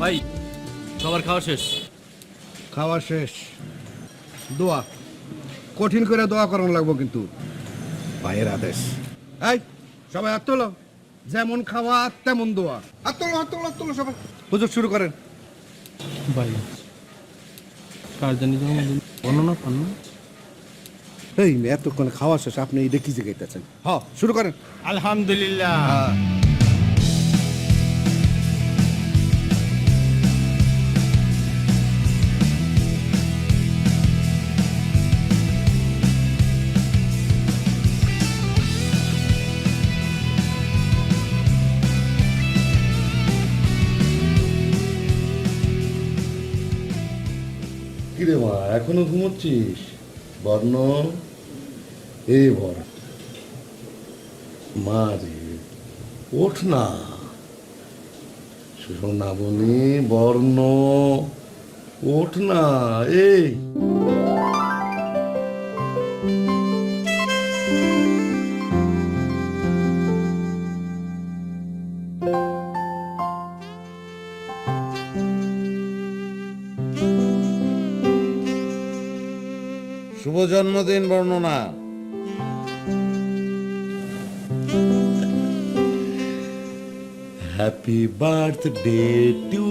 ভাই সবার খাওয়া শেষ। খাওয়া শেষ। দোয়া কঠিন করে দোয়া করানো লাগবো কিন্তু ভাইয়ের আদেশ। এই সবাই হাত তোলো, যেমন খাওয়া তেমন দোয়া। হাত তোলো, হাত তোলো, হাত তোলো সবাই। হুজুর শুরু করেন। ভাই কার জানি জন্মদিন বর্ণনা পান না? এই এতক্ষণ খাওয়া শেষ, আপনি এটা কি জিগাইতেছেন? হ্যাঁ শুরু করেন। আলহামদুলিল্লাহ। কিরে মা, এখনো ঘুমোচ্ছিস? বর্ণ, এই বর মা রে, ওঠ না। সোনামণি বর্ণ, ওঠ না। এই শুভ জন্মদিন Barnana. Happy birthday to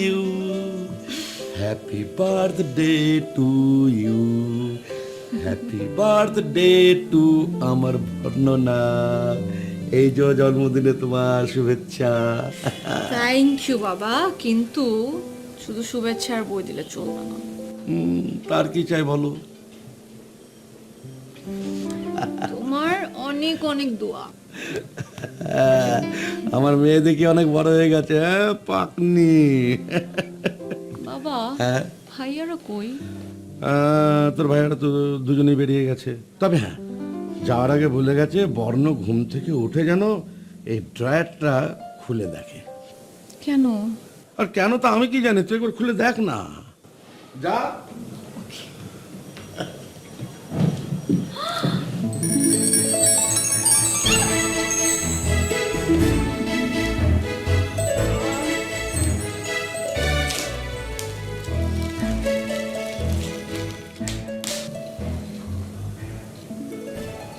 you, happy birthday to you, happy birthday to আমার বর্ণনা। এই যে জন্মদিনে তোমার শুভেচ্ছা। থ্যাংক ইউ বাবা, কিন্তু শুধু শুভেচ্ছা আর বই দিলে চলবে না। তার কি চাই বলো? তোমার অনেক অনেক দোয়া। আমার মেয়ে দেখি অনেক বড় হয়ে গেছে, পাকনি। বাবা হ্যাঁ, ভাইয়ারা কই? তোর ভাইয়ারা তো দুজনেই বেরিয়ে গেছে। তবে হ্যাঁ, যাওয়ার আগে বলে গেছে বর্ণ ঘুম থেকে উঠে যেন এই ড্রয়ারটা খুলে দেখে। কেন? আর কেন তা আমি কি জানি, তুই একবার খুলে দেখ না। যা।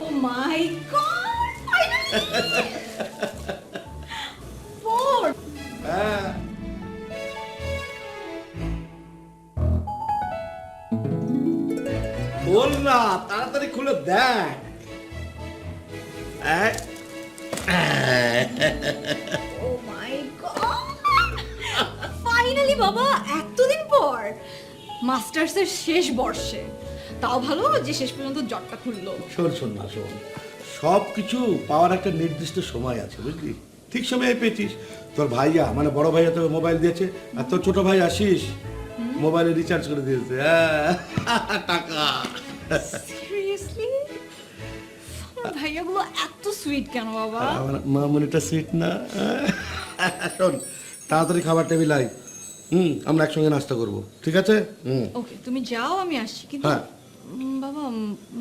ও মাই গড, ফাইনালি ফোর। বল না, তাড়াতাড়ি খুলে দেখ। ও মাই গড, ফাইনালি বাবা, এতদিন পর মাস্টার্সের শেষ বর্ষে। তাও ভালো যে শেষ পর্যন্ত জটটা খুললো। শোন শোন না, শোন, সব কিছু পাওয়ার একটা নির্দিষ্ট সময় আছে, বুঝলি? ঠিক সময়ে পেয়েছিস। তোর ভাইয়া মানে বড় ভাইয়া তোকে মোবাইল দিয়েছে, আর তোর ছোট ভাই আসিস মোবাইলে রিচার্জ করে দিয়েছে। টাকা। সিরিয়াসলি? আমার ভাইয়াগুলো এত সুইট কেন বাবা? আমার মামুনিটা সিট না। শোন, তাড়াতাড়ি খাবার টেবিল আয়। আমরা একসঙ্গে নাস্তা করবো, ঠিক আছে? ওকে, তুমি যাও, আমি আসছি। কিন্তু হ্যাঁ। বাবা,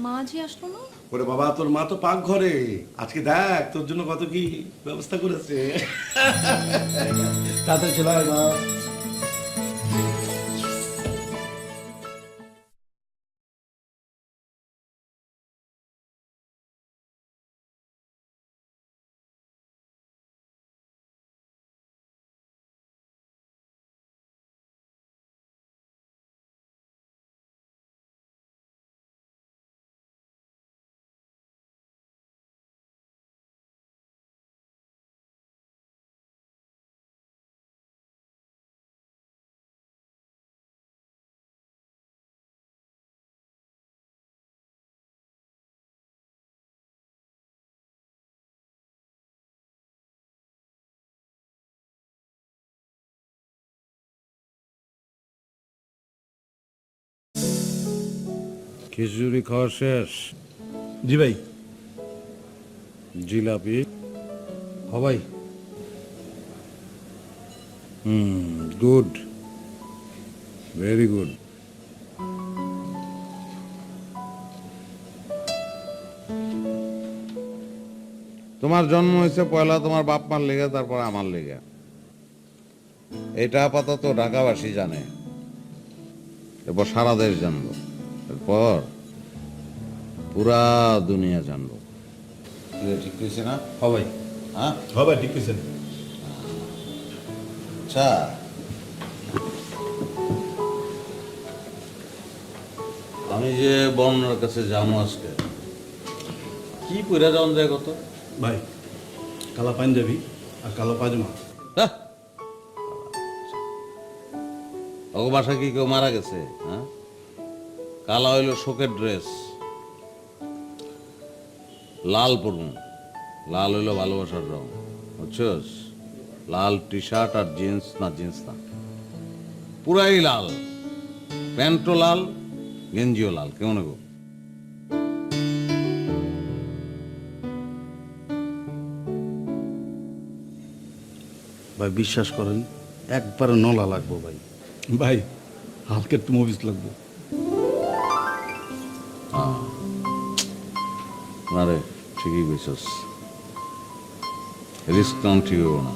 মা যে আসলো না? ওরে বাবা, তোর মা তো পাক ঘরে। আজকে দেখ তোর জন্য কত কি ব্যবস্থা করেছে। তাড়াতাড়ি চলে আয় মা। খিচুড়ি খাওয়া শেষ? জি ভাই। জিলাপি? হ ভাই। Good, very good. তোমার জন্ম হয়েছে পয়লা তোমার বাপ মার লেগে, তারপর আমার লেগে। এটা আপাতত ঢাকাবাসী জানে, এরপর সারা দেশ জানবো, এরপর পুরা দুনিয়া জানবো। ঠিক কইছি না? হবে হ্যাঁ, হবে, ঠিক আছে। আচ্ছা আমি যে বর্ণার কাছে যাবো আজকে, কি পইরা যাওয়ান যায় কত? ভাই কালা পাঞ্জাবি আর কালো পাজামা। ওগো বাসা কি কেউ মারা গেছে? হ্যাঁ, কালা হইল শোকের ড্রেস, লাল পরুন, লাল হইল ভালোবাসার রং, বুঝছস? লাল টি শার্ট আর জিন্স না, পুরাই লাল, প্যান্টও লাল, গেঞ্জিও লাল। কেমন গো? ভাই বিশ্বাস করেন, একবারে নলা লাগবো ভাই। ভাই হালকের তো মুভিস লাগবো। না রে, ঠিকই কইছস, রিস্ক নাম ঠিক হবো না।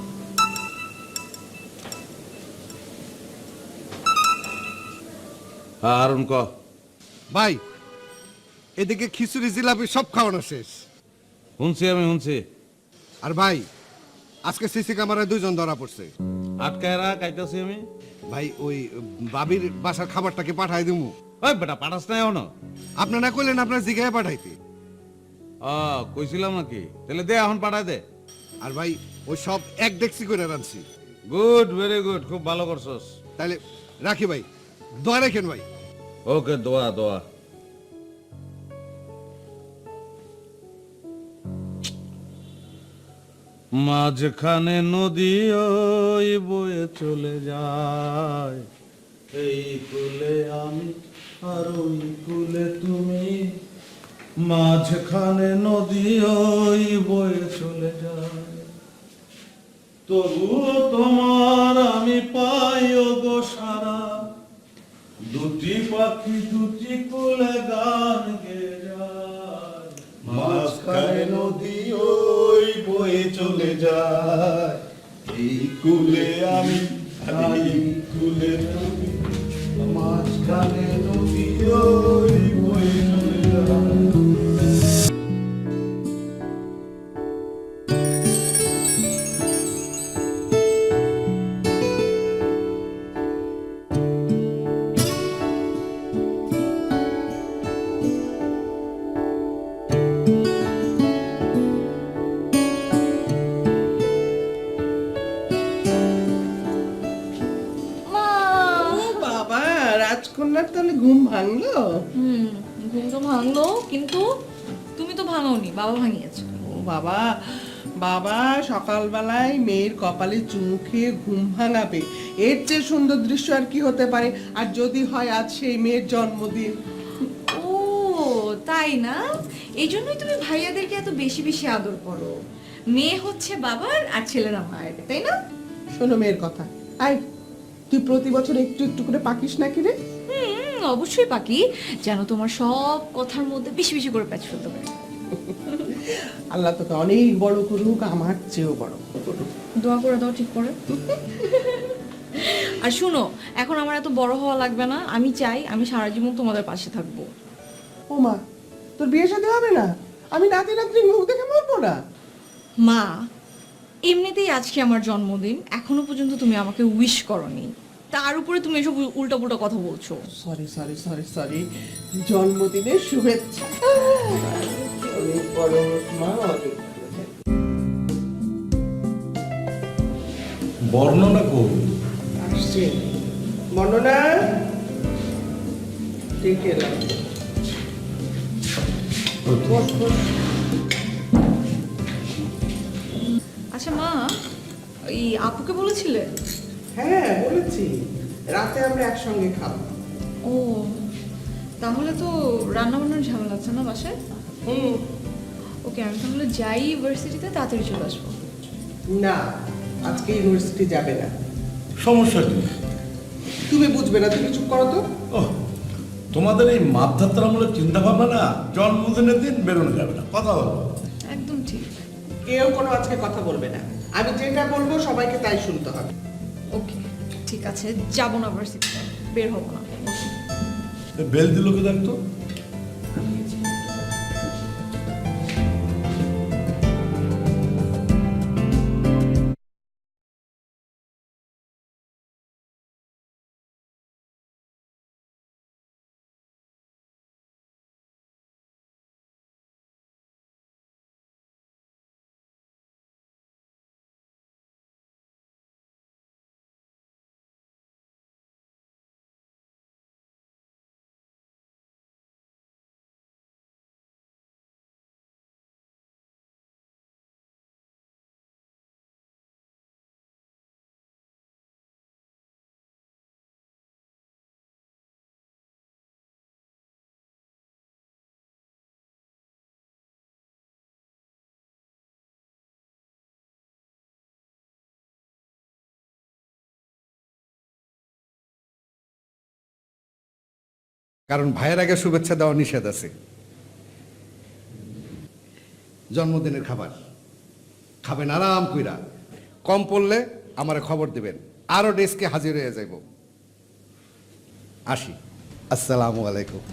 হ্যাঁ হারুন ক। ভাই এদিকে খিচুড়ি জিলাপি সব খাওয়ানো শেষ। আমি শুনছি। আর ভাই আজকে সিসি ক্যামেরায় 2 জন ধরা পড়ছে। আটকায় কাইতাছি আমি। ভাই ওই বাবির বাসার খাবারটাকে পাঠাই দিমু। ওই বেটা পাঠাস না এখনো? আপনারা কইলেন আপনার জিগায় পাঠাইতে। কইছিলাম নাকি? তাহলে দে, এখন পাঠায় দে। আর ভাই ওই সব এক ডেক্সি করে রানছি। গুড, ভেরি গুড, খুব ভালো করছস। তাহলে রাখি ভাই, দোয়া রাখেন ভাই। ওকে, দোয়া দোয়া। মাঝখানে নদী ওই বয়ে চলে যায়, এই কুলে আমি আর ওই কুলে তুমি, মাঝখানে নদী ওই বয়ে চলে যায়, তবুও তোমার আমি পাই গো সারা, দুটি পাখি দুটি কুলে গান গেয়ে যায়, মাঝখানে নদী ওই বয়ে চলে যায়, এই কুলে আমি এই কুলে তুমি, মাঝখানে নদী ওই বয়ে চলে যায়। মা ও বাবা, রাজকন্যার তাহলে ঘুম ভাঙলো? ঘুম তো ভাঙলো, কিন্তু তুমি তো ভাঙাওনি, বাবা ভাঙিয়েছে। ও বাবা, বাবা সকালবেলায় মেয়ের কপালে চুমু খেয়ে ঘুম ভাঙাবে, এর চেয়ে সুন্দর দৃশ্য আর কি হতে পারে? আর যদি হয় আজ সেই মেয়ের জন্মদিন। ও তাই না? এই জন্যই তুমি ভাইয়াদেরকে এত বেশি বেশি আদর করো। মেয়ে হচ্ছে বাবার আর ছেলেরা মায়ের, তাই না? শোনো মেয়ের কথা, আয় তুই প্রতি বছর একটু একটু করে পাকিস নাকি রে? অবশ্যই পাকি, যেন তোমার সব কথার মধ্যে বেশি বেশি করে প্যাচ ফেলতে পারে। আল্লাহ তোকে অনেক বড় করুক, আমার চেয়েও বড় করুক। দোয়া করে দাও ঠিক করে। আর শুনো, এখন আমার এত বড় হওয়া লাগবে না, আমি চাই আমি সারা জীবন তোমাদের পাশে থাকবো। ও মা, তোর বিয়ে শাদী হবে না? আমি নাতি নাতনির মুখ দেখে মরবো না? মা, এমনিতেই আজকে আমার জন্মদিন, এখনো পর্যন্ত তুমি আমাকে উইশ করনি, তার উপরে তুমি এসব উল্টা পুল্টা কথা বলছো। সরি সরি সরি সরি, জন্মদিনের শুভেচ্ছা। অনেক বড় মা, অনেক বর্ণনা করুন। আসছে বর্ণনা, ঠিক এলাম। বস, বস। আচ্ছা মা, এই আপুকে বলেছিলে? হ্যাঁ বলেছি, রাতে আমরা একসঙ্গে খাবো। ও তাহলে তো রান্না বান্নার ঝামেলা আছে না বাসায়? ওকে, আমি তাহলে যাই ইউনিভার্সিটিতে, তাড়াতাড়ি চলে আসবো। না, আজকে ইউনিভার্সিটি যাবে না। সমস্যা কি? তুমি বুঝবে না, তুমি চুপ করো তো। ও, তোমাদের এই মাধ্যাত্রামূলক চিন্তা ভাবনা না জন্মদিনের দিন বেরোনো যাবে না, কথা হলো। একদম ঠিক। কেউ কোনো আজকে কথা বলবে না, আমি যেটা বলবো সবাইকে তাই শুনতে হবে। ওকে, ঠিক আছে, যাবো না ভার্সিটিতে, বের হবো না। বেল দিল কে দেখতো? কারণ ভাইয়ের আগে শুভেচ্ছা দেওয়া নিষেধ আছে। জন্মদিনের খাবার খাবেন আরাম কইরা, কম পড়লে আমারে খবর দিবেন, আরো ডেস্কে হাজির হয়ে যাইব। আসি, আসসালামু আলাইকুম।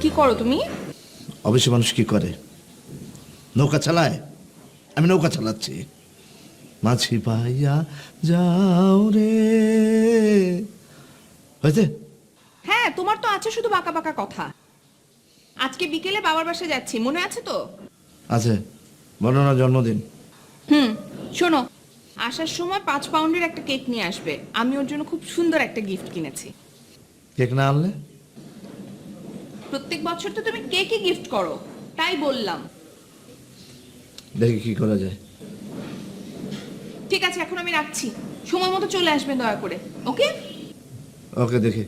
কি করো তুমি? অবশ্যই মানুষ কি করে? নৌকা চালায়, আমি নৌকা চালাচ্ছি। মাঝি পাইয়া যাও রে, হয়েছে? হ্যাঁ, তোমার তো আছে শুধু বাঁকা বাঁকা কথা। আজকে বিকেলে বাবার বাসায় যাচ্ছি, মনে আছে তো? আছে, বলো না জন্মদিন। শোনো, আসার সময় 5 পাউন্ডের একটা কেক নিয়ে আসবে। আমি ওর জন্য খুব সুন্দর একটা গিফট কিনেছি। কেক না আনলে? প্রত্যেক বছর তো তুমি কেকই গিফট করো, তাই বললাম। দেখি কি করা যায়। ঠিক আছে, এখন আমি রাখছি, সময় মতো চলে আসবেন দয়া করে, ওকে? ওকে, দেখি।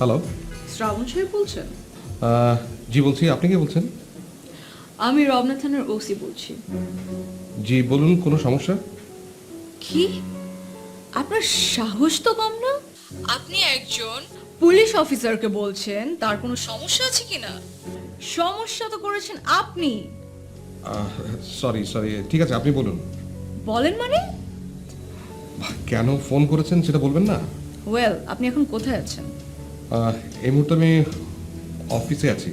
হ্যালো, শ্রাবণ সাহেব বলছেন? জি বলছি, আপনি কে বলছেন? আমি রমনা থানার ওসি বলছি। জি বলুন, কোনো সমস্যা? কি? আপনার সাহস তো কম না? আপনি একজন পুলিশ অফিসারকে বলছেন তার কোনো সমস্যা আছে কিনা? সমস্যা তো করেছেন আপনি। সরি সরি, ঠিক আছে আপনি বলুন। বলেন মানে? কেন ফোন করেছেন সেটা বলবেন না? ওয়েল, আপনি এখন কোথায় আছেন? এই মুহূর্তে আমি অফিসে আছি।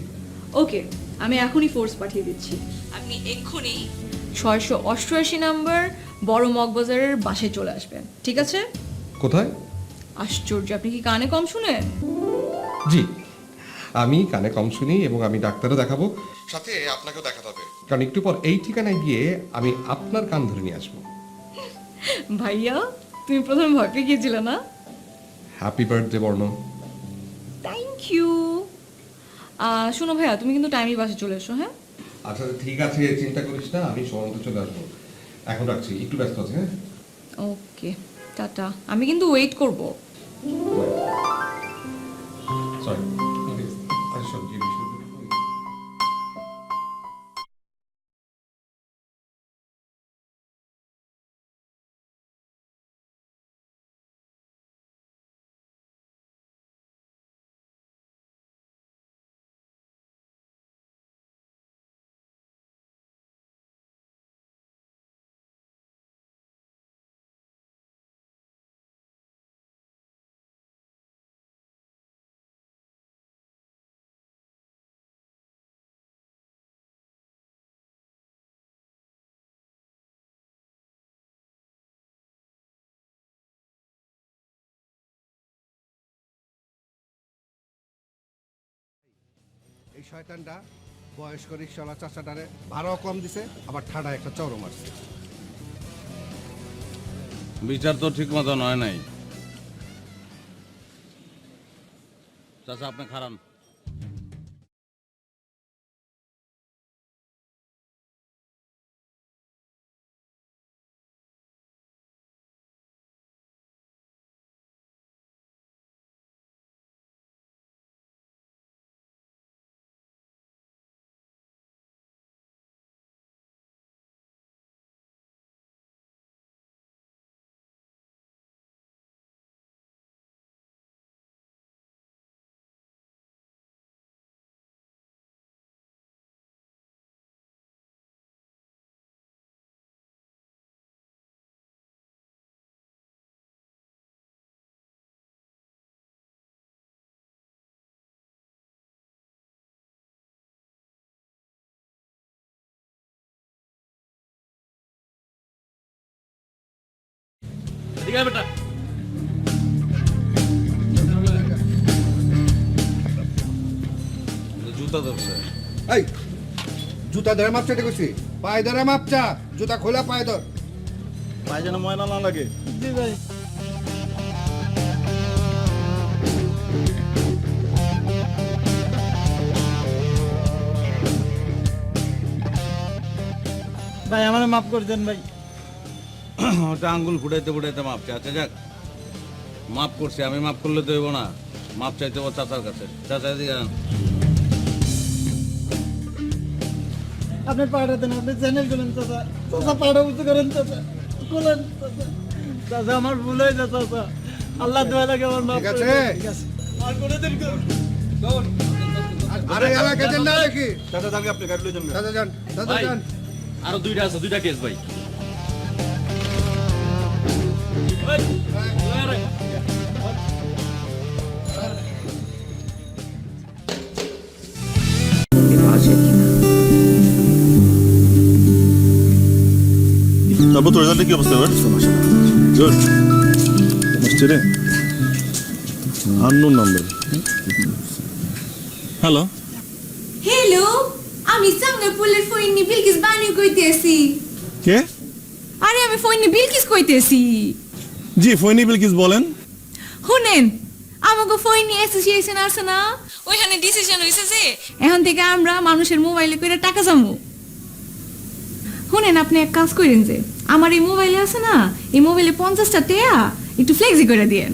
ওকে, আমি এখনই ফোর্স পাঠিয়ে দিচ্ছি। আপনি এক্ষুনি 688 নাম্বার বড় মগবাজারের বাসায় চলে আসবেন, ঠিক আছে? কোথায়? আশ্চর্য, আপনি কি কানে কম শুনেন? জি, আমি কানে কম শুনি এবং আমি ডাক্তারও দেখাবো, সাথে আপনাকেও দেখাতে হবে, কারণ একটু পর এই ঠিকানায় গিয়ে আমি আপনার কান ধরে নিয়ে আসবো। ভাইয়া, তুমি প্রথমে ভয় পেয়ে গিয়েছিলে না? Happy birthday Barna. Thank you. শোনো ভাইয়া, তুমি কিন্তু টাইমই বাসে চলে এসো, হ্যাঁ? আচ্ছা ঠিক আছে, চিন্তা করিস না, আমি সময় মতো চলে আসবো। এখন রাখছি, একটু ব্যস্ত আছি। হ্যাঁ, ওকে, টাটা। আমি কিন্তু ওয়েট করব। সরি। শয়তানটা বয়স্ক রিক্সাওয়ালা চাচাটারে ভাড়াও কম দিছে, আবার ঠাডা একটা চড়ও মারছে। বিচার তো ঠিক মতন হয় নাই। চাচা আপনি খারান। এদিকে আয় বেটা। জুতা ধরছে। এই জুতা ধরে মাপ চাইতে কইছি, পায়ে ধরে মাপ চা, জুতা খোলা পায়ে ধর। পায়ে যেন ময়লা না লাগে। জি ভাই। ভাই আমার মাফ করে দেন ভাই। ওটা আঙ্গুল ফুটাইতে ফুটাইতে মাপ চাই। আচ্ছা যাক, মাপ করছি আমি, মাপ করলে তো হইব না, মাপ চাইতে হবে চাচার কাছে। চাচা এদিকে আন। আপনি পাড়া দেন, আপনি চ্যানেল করেন চাচা। চাচা পাড়া উঁচু করেন চাচা। করেন চাচা। চাচা আমার ভুল হয়ে যায় চাচা। আল্লাহ দোয়া লাগে আমার মাফ ঠিক করে আছে? দেন। ঠিক আছে। আর করে দেন কেউ। আরে এলাকা যেন না দেখি। চাচা যান আপনি গাড়ি লয়ে যান। দাদা যান, দাদা ভাই। যান। আরো দুইটা আছে, দুইটা কেস ভাই। তারপর তোর রেজাল্টে কি অবস্থা এবার? গুড আসছে রে, আননোন নাম্বার। হ্যালো, হ্যালো, আমি সাঙ্গাপুরের ফইনি বিলকিস বানু কইতেছি। কে? আরে আমি ফইনি বিলকিস কইতেছি। জি ফৈনি বিলকিস বলেন। শুনেন, আমাকে ফইনি অ্যাসোসিয়েশন আছে না, ওইখানে ডিসিশন হইছে যে এখন থেকে আমরা মানুষের মোবাইলে কইরা টাকা জমু। শুনেন, আপনি এক কাজ করেন যে আমার এই মোবাইলে আছে না, এই মোবাইলে 50টা টাকা একটু ফ্লেক্সি করে দিয়েন।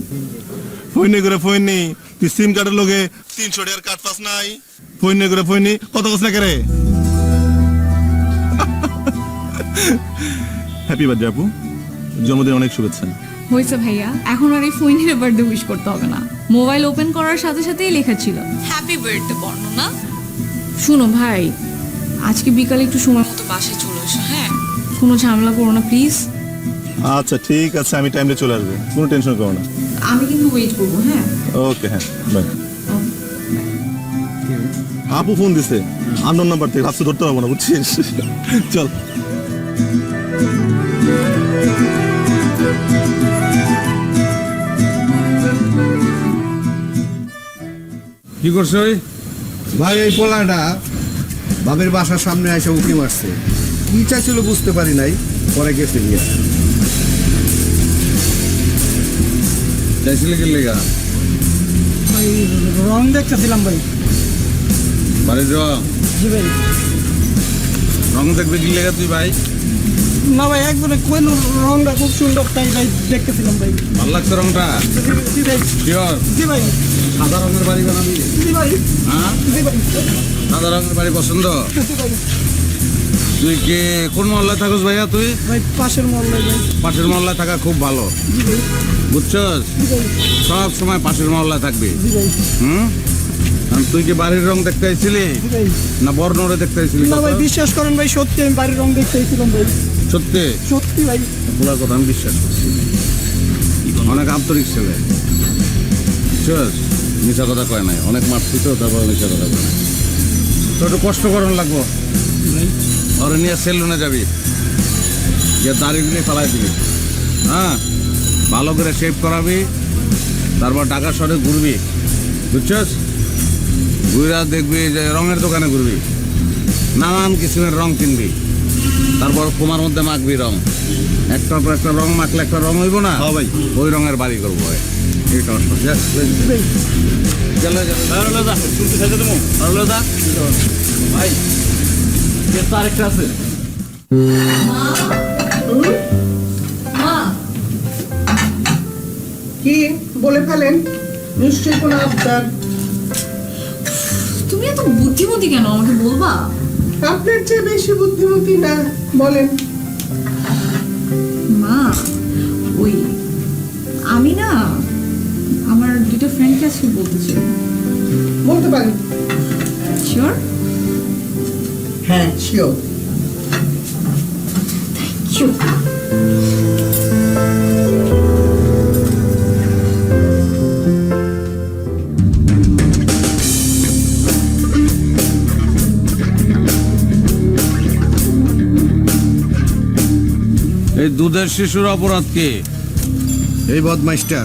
ফৈনি করে ফৈনি, তুই সিম কার্ডের লগে 300 টাকার কার্ড পাস নাই। ফৈনি করে ফৈনি কত কস না করে। হ্যাপি বার্থডে আপু, জন্মদিন অনেক শুভেচ্ছা। হয়েছে ভাইয়া, এখন আর এই ফোনের বার্থডে উইশ করতে হবে না, মোবাইল ওপেন করার সাথে সাথেই লেখা ছিল হ্যাপি বার্থডে বর্ণনা। শুনো ভাই, আজকে বিকালে একটু সময় মতো বাসায় চলে এসো, হ্যাঁ? কোনো ঝামেলা করো না প্লিজ। আচ্ছা ঠিক আছে, আমি টাইমে চলে আসবো, কোনো টেনশন করো না। আমি কিন্তু ওয়েট করবো, হ্যাঁ? ওকে, হ্যাঁ বাই। আপু ফোন দিছে আননোন নাম্বার থেকে, ভাবছি ধরতে পারবো না, বুঝছিস? চল। কি করছো? ভাই এই পোলাটা বাবের বাসার সামনে এসে উকি মারছে, কি চাইছিল বুঝতে পারি নাই, পরে গেছে নিয়ে। চাইছিলে কি লেগা? রং দেখতেছিলাম ভাই। বাড়ির রং? জি ভাই। রং দেখবে কি লেগা তুই ভাই? না ভাই, একজনে কোন রংটা খুব সুন্দর, তাই ভাই দেখতেছিলাম ভাই। ভাল লাগছে রংটা? জি ভাই। শিওর? জি ভাই। সাদা রঙের বাড়ি বানাবি? জি ভাই। হ্যাঁ, জি ভাই। সাদা রঙের বাড়ি পছন্দ? জি ভাই। তুই কে কোন মহল্লায় থাকস ভাইয়া? তুই ভাই পাশের মহল্লায় ভাই। পাশের মহল্লায় থাকা খুব ভালো, জি ভাই। বুঝছস? জি ভাই। সব সময় পাশের মহল্লায় থাকবি। জি ভাই। হুম? আর তুই কি বাড়ির রং দেখতে আইছিলি জি ভাই। না বর্ণরে দেখতে আইছিলি? না ভাই, বিশ্বাস করেন ভাই, সত্যি আমি বাড়ির রং দেখতে এসেছিলাম ভাই। সত্যি? সত্যি ভাই। পুরা কথা আমি বিশ্বাস করছি, অনেক আন্তরিক ছেলে, বুঝছস? মিশা কথা কয় নাই, অনেক মারছি তো, তারপর মিশা কথা কয় নাই। তো একটু কষ্ট করন লাগবো। ওরে নিয়ে সেলুনে যাবি, গিয়ে দাড়িগুলি ফেলাই দিবি, হ্যাঁ, ভালো করে শেভ করাবি, তারপর ঢাকা শহরে ঘুরবি, বুঝছস? ঘুরা দেখবি যে রঙের দোকানে ঘুরবি, নানান কিসিমের রং কিনবি, তারপর কুমার মধ্যে মাখবি রং, একটার পর একটা রং মাখলে একটা রং হইব না? হ্যাঁ ভাই। ওই রঙের বাড়ি করবো। ভাই তো আরেকটা আছে। মা, কি বলে ফেলেন, নিশ্চয়ই কোনো আবদার। তুমি এত বুদ্ধিমতী কেন আমাকে বলবা? আপনার চেয়ে বেশি বুদ্ধিমতী না, বলেন। মা, ওই আমি না আমার দুটো ফ্রেন্ডকে আজকে বলতে চাই। বলতে পারেন। শিওর? হ্যাঁ, শিওর। শিওর। এই দুধের শিশুর অপরাধ কি? এই বদমাইশটা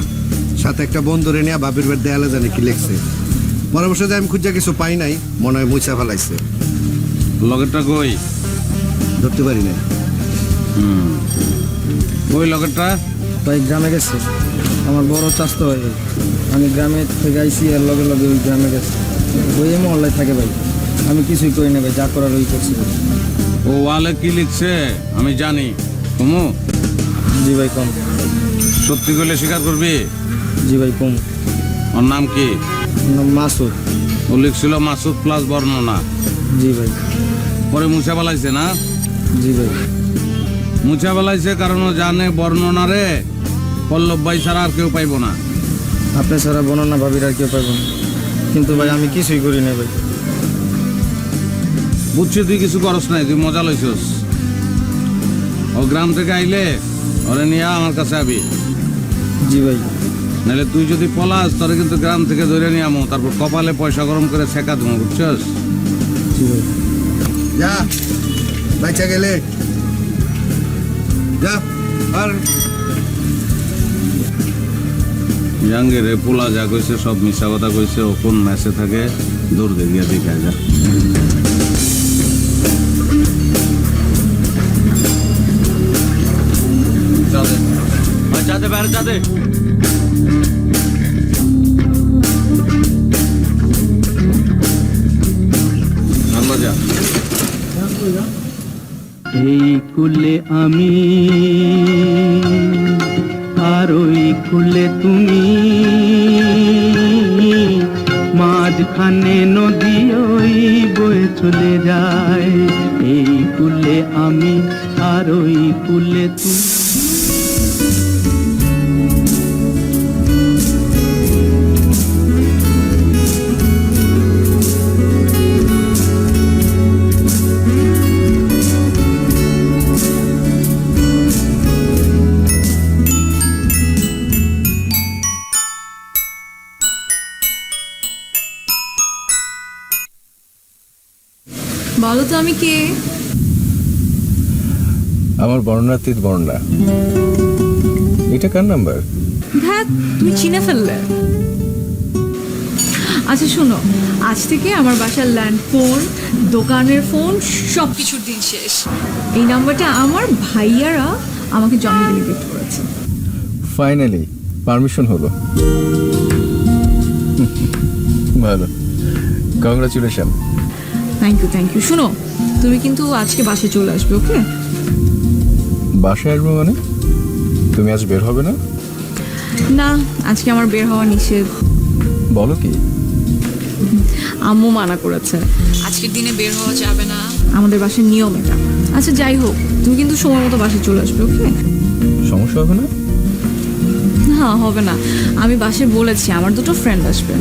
সাথে একটা বন্ধুরে নিয়ে বাপের বাড়ি দেয়ালে জানে কি লিখছে। পরে বসে যে আমি খুঁজে কিছু পাই নাই, মনে হয় মুছা ফেলাইছে। লগেরটা কই? ধরতে পারি না। কই লগেরটা? ভাই গ্রামে গেছে, আমার বড় চাস্তো হয়। আমি গ্রামে থেকে আইসি, আর লগে লগে ওই গ্রামে গেছে। ওই মহল্লায় থাকে ভাই, আমি কিছুই করি না ভাই, যা করার ওই করছি ভাই। ও ওয়ালে কি লিখছে আমি জানি। কমু? জি ভাই কম। সত্যি করলে স্বীকার করবি? জি ভাই কম। ওর নাম কি? মাসুদ। ও লিখছিল মাসুদ প্লাস বর্ণনা। জি ভাই। পরে মুছা বেলাইছে না? জি ভাই। মুছা বেলাইছে কারণ ও জানে বর্ণনারে পল্লব ভাই ছাড়া আর কেউ পাইব না। আপনি ছাড়া বর্ণনা ভাবির আর কেউ পাইব না। কিন্তু ভাই আমি কিছুই করি না ভাই। বুঝছি তুই কিছু করস নাই, তুই মজা লইছস। ও গ্রাম থেকে আইলে ওরে নিয়ে আমার কাছে আবি। জি ভাই। নাহলে তুই যদি পলাস তোরে কিন্তু গ্রাম থেকে ধরে নিয়ে আমো, তারপর কপালে পয়সা গরম করে ছেঁকা দেবো, বুঝছস? জি ভাই। যা বাইচা গেলে যা। আর জাহাঙ্গীর পোলা যা কইছে সব মিশা কথা কইছে। ও কোন ম্যাচে থাকে দৌড় দিয়ে দেখায় যা। যাতে বাইরে যাতে। আমরা যা। এই কুলে আমি আর ওই কুলে তুমি, মাঝখানে নদী ওই বয়ে চলে যায়। এই কুলে আমি আর ওই কুলে তুমি। বলো তো আমি কে? আমার বর্ণনাতীত বর্ণনা। এটা কার নাম্বার? হ্যাঁ, তুমি চিনে ফেললে। আচ্ছা শোনো, আজ থেকে আমার বাসার ল্যান্ড ফোন, দোকানের ফোন, সব কিছুর দিন শেষ। এই নাম্বারটা আমার ভাইয়ারা আমাকে জন্মদিনে গিফট করেছে। ফাইনালি পারমিশন হলো। ভালো, কংগ্রাচুলেশন। Thank you. শোনো, তুমি কিন্তু আজকে বাসায় চলে আসবে, ওকে? বাসায় আসবো মানে? তুমি আজ বের হবে না? না, আজকে আমার বের হওয়া নিষেধ। বলো কি? আম্মু মানা করেছে, আজকের দিনে বের হওয়া যাবে না, আমাদের বাসার নিয়ম এটা। আচ্ছা যাই হোক, তুমি কিন্তু সময় মতো বাসায় চলে আসবে, ওকে? সমস্যা হবে না? হ্যাঁ, হবে না। আমি বাসায় বলেছি আমার দুটো ফ্রেন্ড আসবে।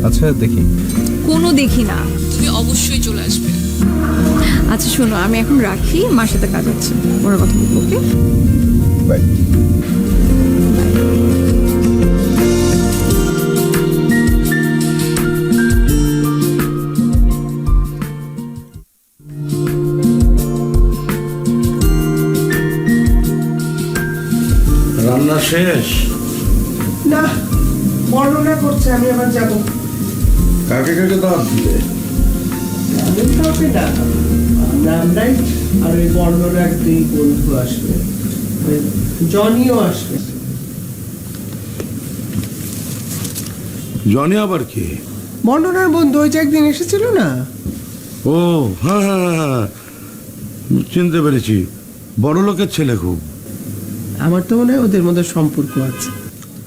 আচ্ছা দেখি। কোনো দেখি না, তুমি অবশ্যই চলে আসবে। আচ্ছা শোনো, আমি এখন রাখি, মার সাথে কাজ আছে, পরে কথা বলবো, ওকে? বাই। রান্না শেষ? না, বর্ণনা করছে, আমি আবার যাব। কাকে কাকে দাওয়াত দিলে? আমি কাউকে ডাকাবো আমরাই, আর ওই বর্ণর এক দুই বন্ধু আসবে, ওই জনিও আসবে। জনি আবার কি? বর্ণনার বন্ধু ওই যে একদিন এসেছিল না? ও হ্যাঁ হ্যাঁ হ্যাঁ, চিনতে পেরেছি, বড় লোকের ছেলে খুব। আমার তো মনে হয় ওদের মধ্যে সম্পর্ক আছে।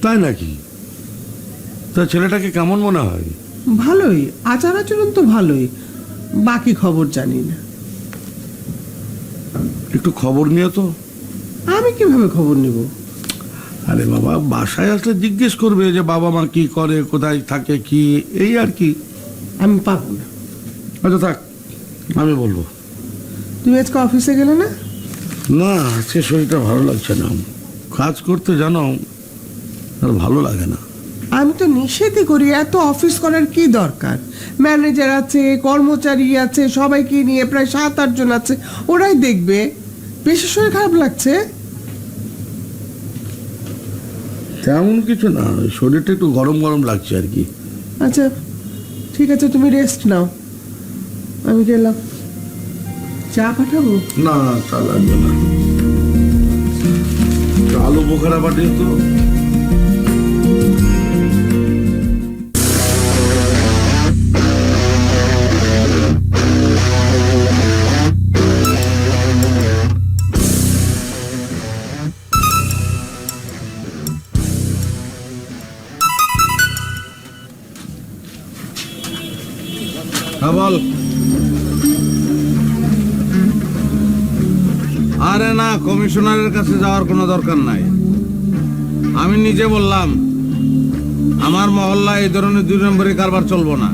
তাই নাকি? তা ছেলেটাকে কেমন মনে হয়? ভালোই, আচার আচরণ তো ভালোই, বাকি খবর জানি না। একটু খবর নিয়ে তো। আমি কিভাবে খবর নিব? আরে বাবা, বাসায় আসলে জিজ্ঞেস করবে যে বাবা মা কি করে, কোথায় থাকে, কি, এই আর কি। আমি পারবো না। আচ্ছা থাক, আমি বলবো। তুমি আজকে অফিসে গেলে না? না, আজকে শরীরটা ভালো লাগছে না, কাজ করতে জানো আর ভালো লাগে না। আমি তো নিষেধই করি, এত অফিস করার কি দরকার? ম্যানেজার আছে, কর্মচারী আছে, সবাইকে নিয়ে প্রায় 7-8 জন আছে, ওরাই দেখবে। বেশি শরীর খারাপ লাগছে? তেমন কিছু না, শরীরটা একটু গরম গরম লাগছে আর কি। আচ্ছা ঠিক আছে, তুমি রেস্ট নাও, আমি গেলাম। চা পাঠাবো? না চা লাগবে না, আলু বোখারা পাঠিয়ে তো। হ্যাঁ বল। আরে না, কমিশনারের কাছে যাওয়ার কোনো দরকার নাই। আমি নিজে বললাম আমার মহল্লায় এই ধরনের 2 নম্বরী কারবার চলবো না।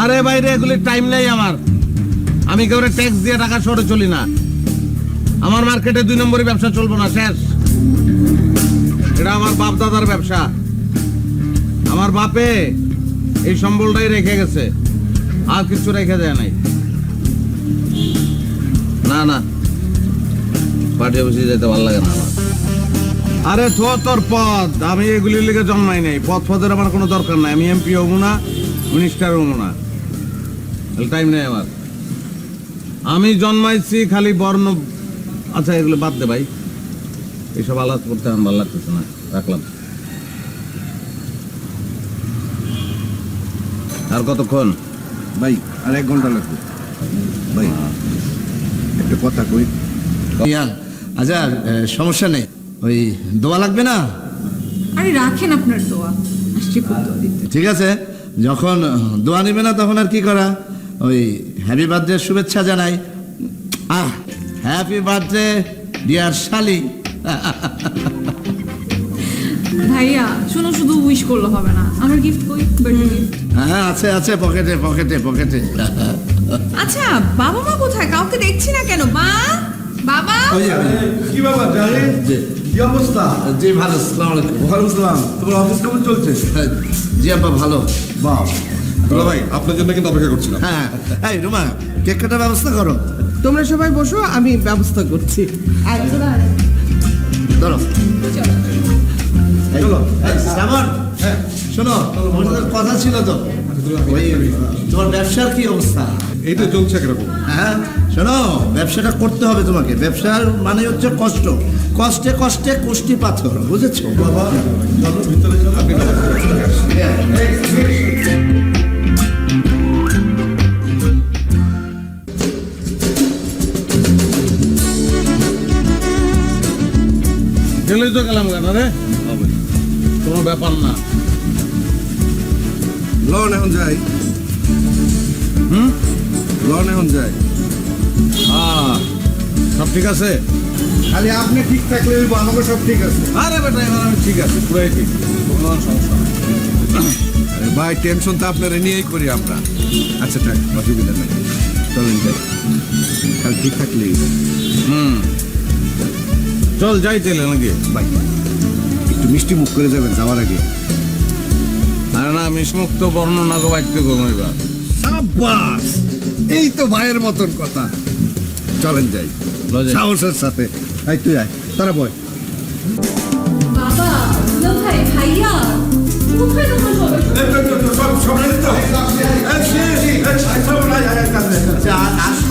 আরে বাইরে এগুলির টাইম নেই আমার। আমি কেউ ট্যাক্স দিয়ে টাকা শহরে চলি না। আমার মার্কেটে 2 নম্বরী ব্যবসা চলবো না, শেষ। এটা আমার বাপ দাদার ব্যবসা। আমার বাপে এই সম্বলটাই রেখে গেছে, আর কিছু রেখে দেয় নাই। না না, পার্টি অফিসে যেতে ভালো লাগে না আমার। আরে তোর পদ, আমি এগুলির লিগে জন্মাই নাই। পদের আমার কোনো দরকার নাই। আমি এমপি হবো না, মিনিস্টার হবো না, টাইম নেই আমার। আমি জন্মাইছি খালি বর্ণ। আচ্ছা এগুলো বাদ দে ভাই, এইসব আলাদ করতে আমার ভালো লাগতেছে না, রাখলাম। আর কতক্ষণ ভাই? আর 1 ঘন্টা লাগবে ভাই। একটা কথা কই। আচ্ছা সমস্যা নেই, ওই দোয়া লাগবে না? আরে রাখেন আপনার দোয়া, আসছি খুব দোয়া দিতে। ঠিক আছে, যখন দোয়া নেবে না তখন আর কি করা, ওই হ্যাপি বার্থডে শুভেচ্ছা জানাই। হ্যাপি বার্থডে ডিয়ার শালি। ভাইয়া শোনো, শুধু উইশ করলে হবে না, আমার গিফট কই? Birthday gift? হ্যাঁ আছে আছে, পকেটে পকেটে পকেটে। আচ্ছা বাবা মা কোথায়? কাউকে দেখছি না কেন? মা, বাবা। কি বাবা জাহিদ, কি অবস্থা? জি ভালো, আসসালামু আলাইকুম। ওয়ালাইকুম আসসালাম। তোমার অফিস কেমন চলছে? জি আব্বা ভালো। বাহ, দুলা ভাই, আপনার জন্য কিন্তু অপেক্ষা করছিলাম। হ্যাঁ, এই রুমা কেক কাটার ব্যবস্থা করো। তোমরা সবাই বসো, আমি ব্যবস্থা করছি। ধরো চলো। শ্রাবণ, শোনো, আমাদের কথা ছিল তো, ওই তোমার ব্যবসার কি অবস্থা? এই তো চলছে কিরকম? হ্যাঁ শোনো, ব্যবসাটা করতে হবে তোমাকে। ব্যবসার মানে হচ্ছে কষ্ট, কষ্টে কষ্টে কোষ্ঠী পাথর, বুঝেছো বাবা? চলো ভিতরে চলো। গেলেই তো গেলাম কেন রে, কোনো ব্যাপার না। লন এখন যাই। লন এখন যাই। হ্যাঁ সব ঠিক আছে। খালি আপনি ঠিক থাকলে আমাকে সব ঠিক আছে। আরে বেটা, এবার আমি ঠিক আছে, পুরাই ঠিক, কোনো সমস্যা নেই। আরে ভাই, টেনশন তো আপনারা নিয়েই করি আমরা। আচ্ছা থাক, অসুবিধা নেই, চলেন যাই। খালি ঠিক থাকলেই। চল যাই তেলে নাকি? ভাই একটু মিষ্টি মুখ করে যাবেন যাওয়ার আগে। আরে না, মিসমুক্ত বর্ণনা গো বাড়তে করবো এবার। সাব্বাস, এই তো ভাইয়ের মতন কথা। চলেন যাই সাহসের সাথে। এই তুই আয়, তারা বয়। বাবা, ভাই, ভাইয়া কোথায় তোমরা সবাই?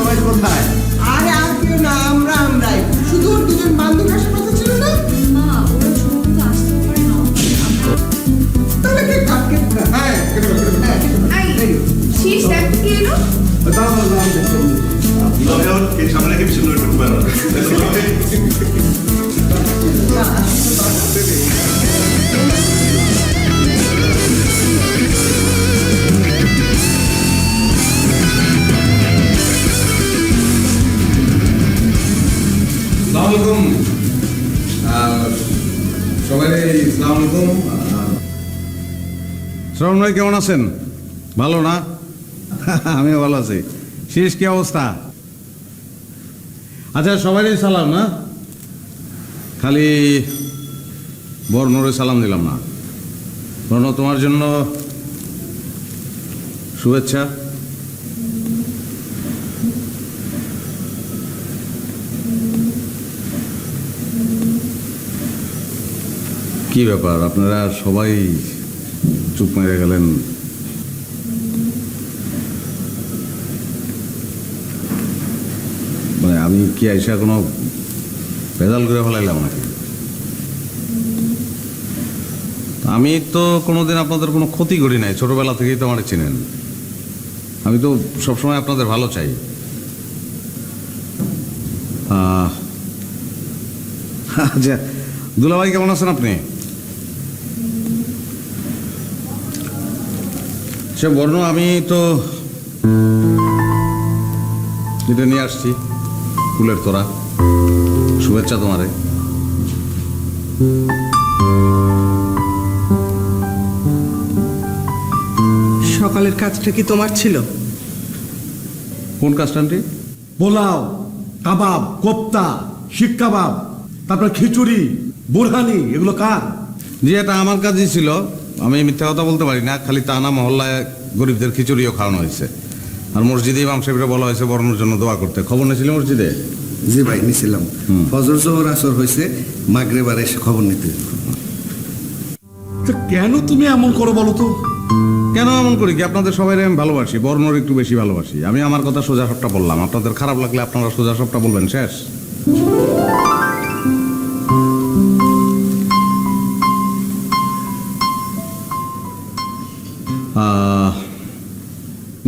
সবাই কোথায়? আরে আর কেউ না, আমরাই শুধু ওর দুজন বান্ধবী আসার কথা ছিল না? মা ওরা সমস্ত আসতে পারে না। তাহলে কে কাটকে হ্যাঁ কেটে দাও, কেটে দাও। এই শীষ দেখ কি এলো। দাঁড়াও, দাঁড়াও, দেখো। সামনে কি পিছনে একটু বেরো আসসালামু আলাইকুম সবাই, আসসালামু আলাইকুম। শ্রবণ ভাই কেমন আছেন? ভালো না? আমিও ভালো আছি। শীষ কি অবস্থা? আচ্ছা সবারই সালাম না, খালি বর্ণরে সালাম দিলাম না। বর্ণ তোমার জন্য শুভেচ্ছা। কি ব্যাপার আপনারা সবাই চুপ মেরে গেলেন? মানে আমি কি আইসা কোনো ভেজাল করে ফেলাইলাম নাকি? আমি তো কোনোদিন আপনাদের কোনো ক্ষতি করি নাই, ছোটবেলা থেকেই তো আমার চিনেন। আমি তো সবসময় আপনাদের ভালো চাই। আচ্ছা দুলাভাই কেমন আছেন আপনি? সে বর্ণ আমি তো এটা নিয়ে আসছি, ফুলের তোড়া। শুভেচ্ছা তোমারে। সকালের কাজটা কি তোমার ছিল? কোন কাজটানটি? পোলাও, কাবাব, কোপ্তা, শিক কাবাব, তারপর খিচুড়ি, বুরহানি, এগুলো কার? জি এটা আমার কাজই ছিল। আমি মিথ্যা কথা বলতে পারি না। খালি তা না, মহল্লায় গরিবদের খিচুড়িও খাওয়ানো হয়েছে। আর মসজিদে ইমাম সাহেবরা বলা হয়েছে বর্ণের জন্য দোয়া করতে। খবর নিয়েছিল মসজিদে? জি ভাই নিছিলাম। ফজর জোহর আসর হয়েছে, মাগরিবার এসে খবর নিতে। তো কেন তুমি এমন করো বলো তো? কেন এমন করি কি? আপনাদের সবাই আমি ভালোবাসি, বর্ণর একটু বেশি ভালোবাসি। আমি আমার কথা সোজা সবটা বললাম, আপনাদের খারাপ লাগলে আপনারা সোজা সবটা বলবেন, শেষ।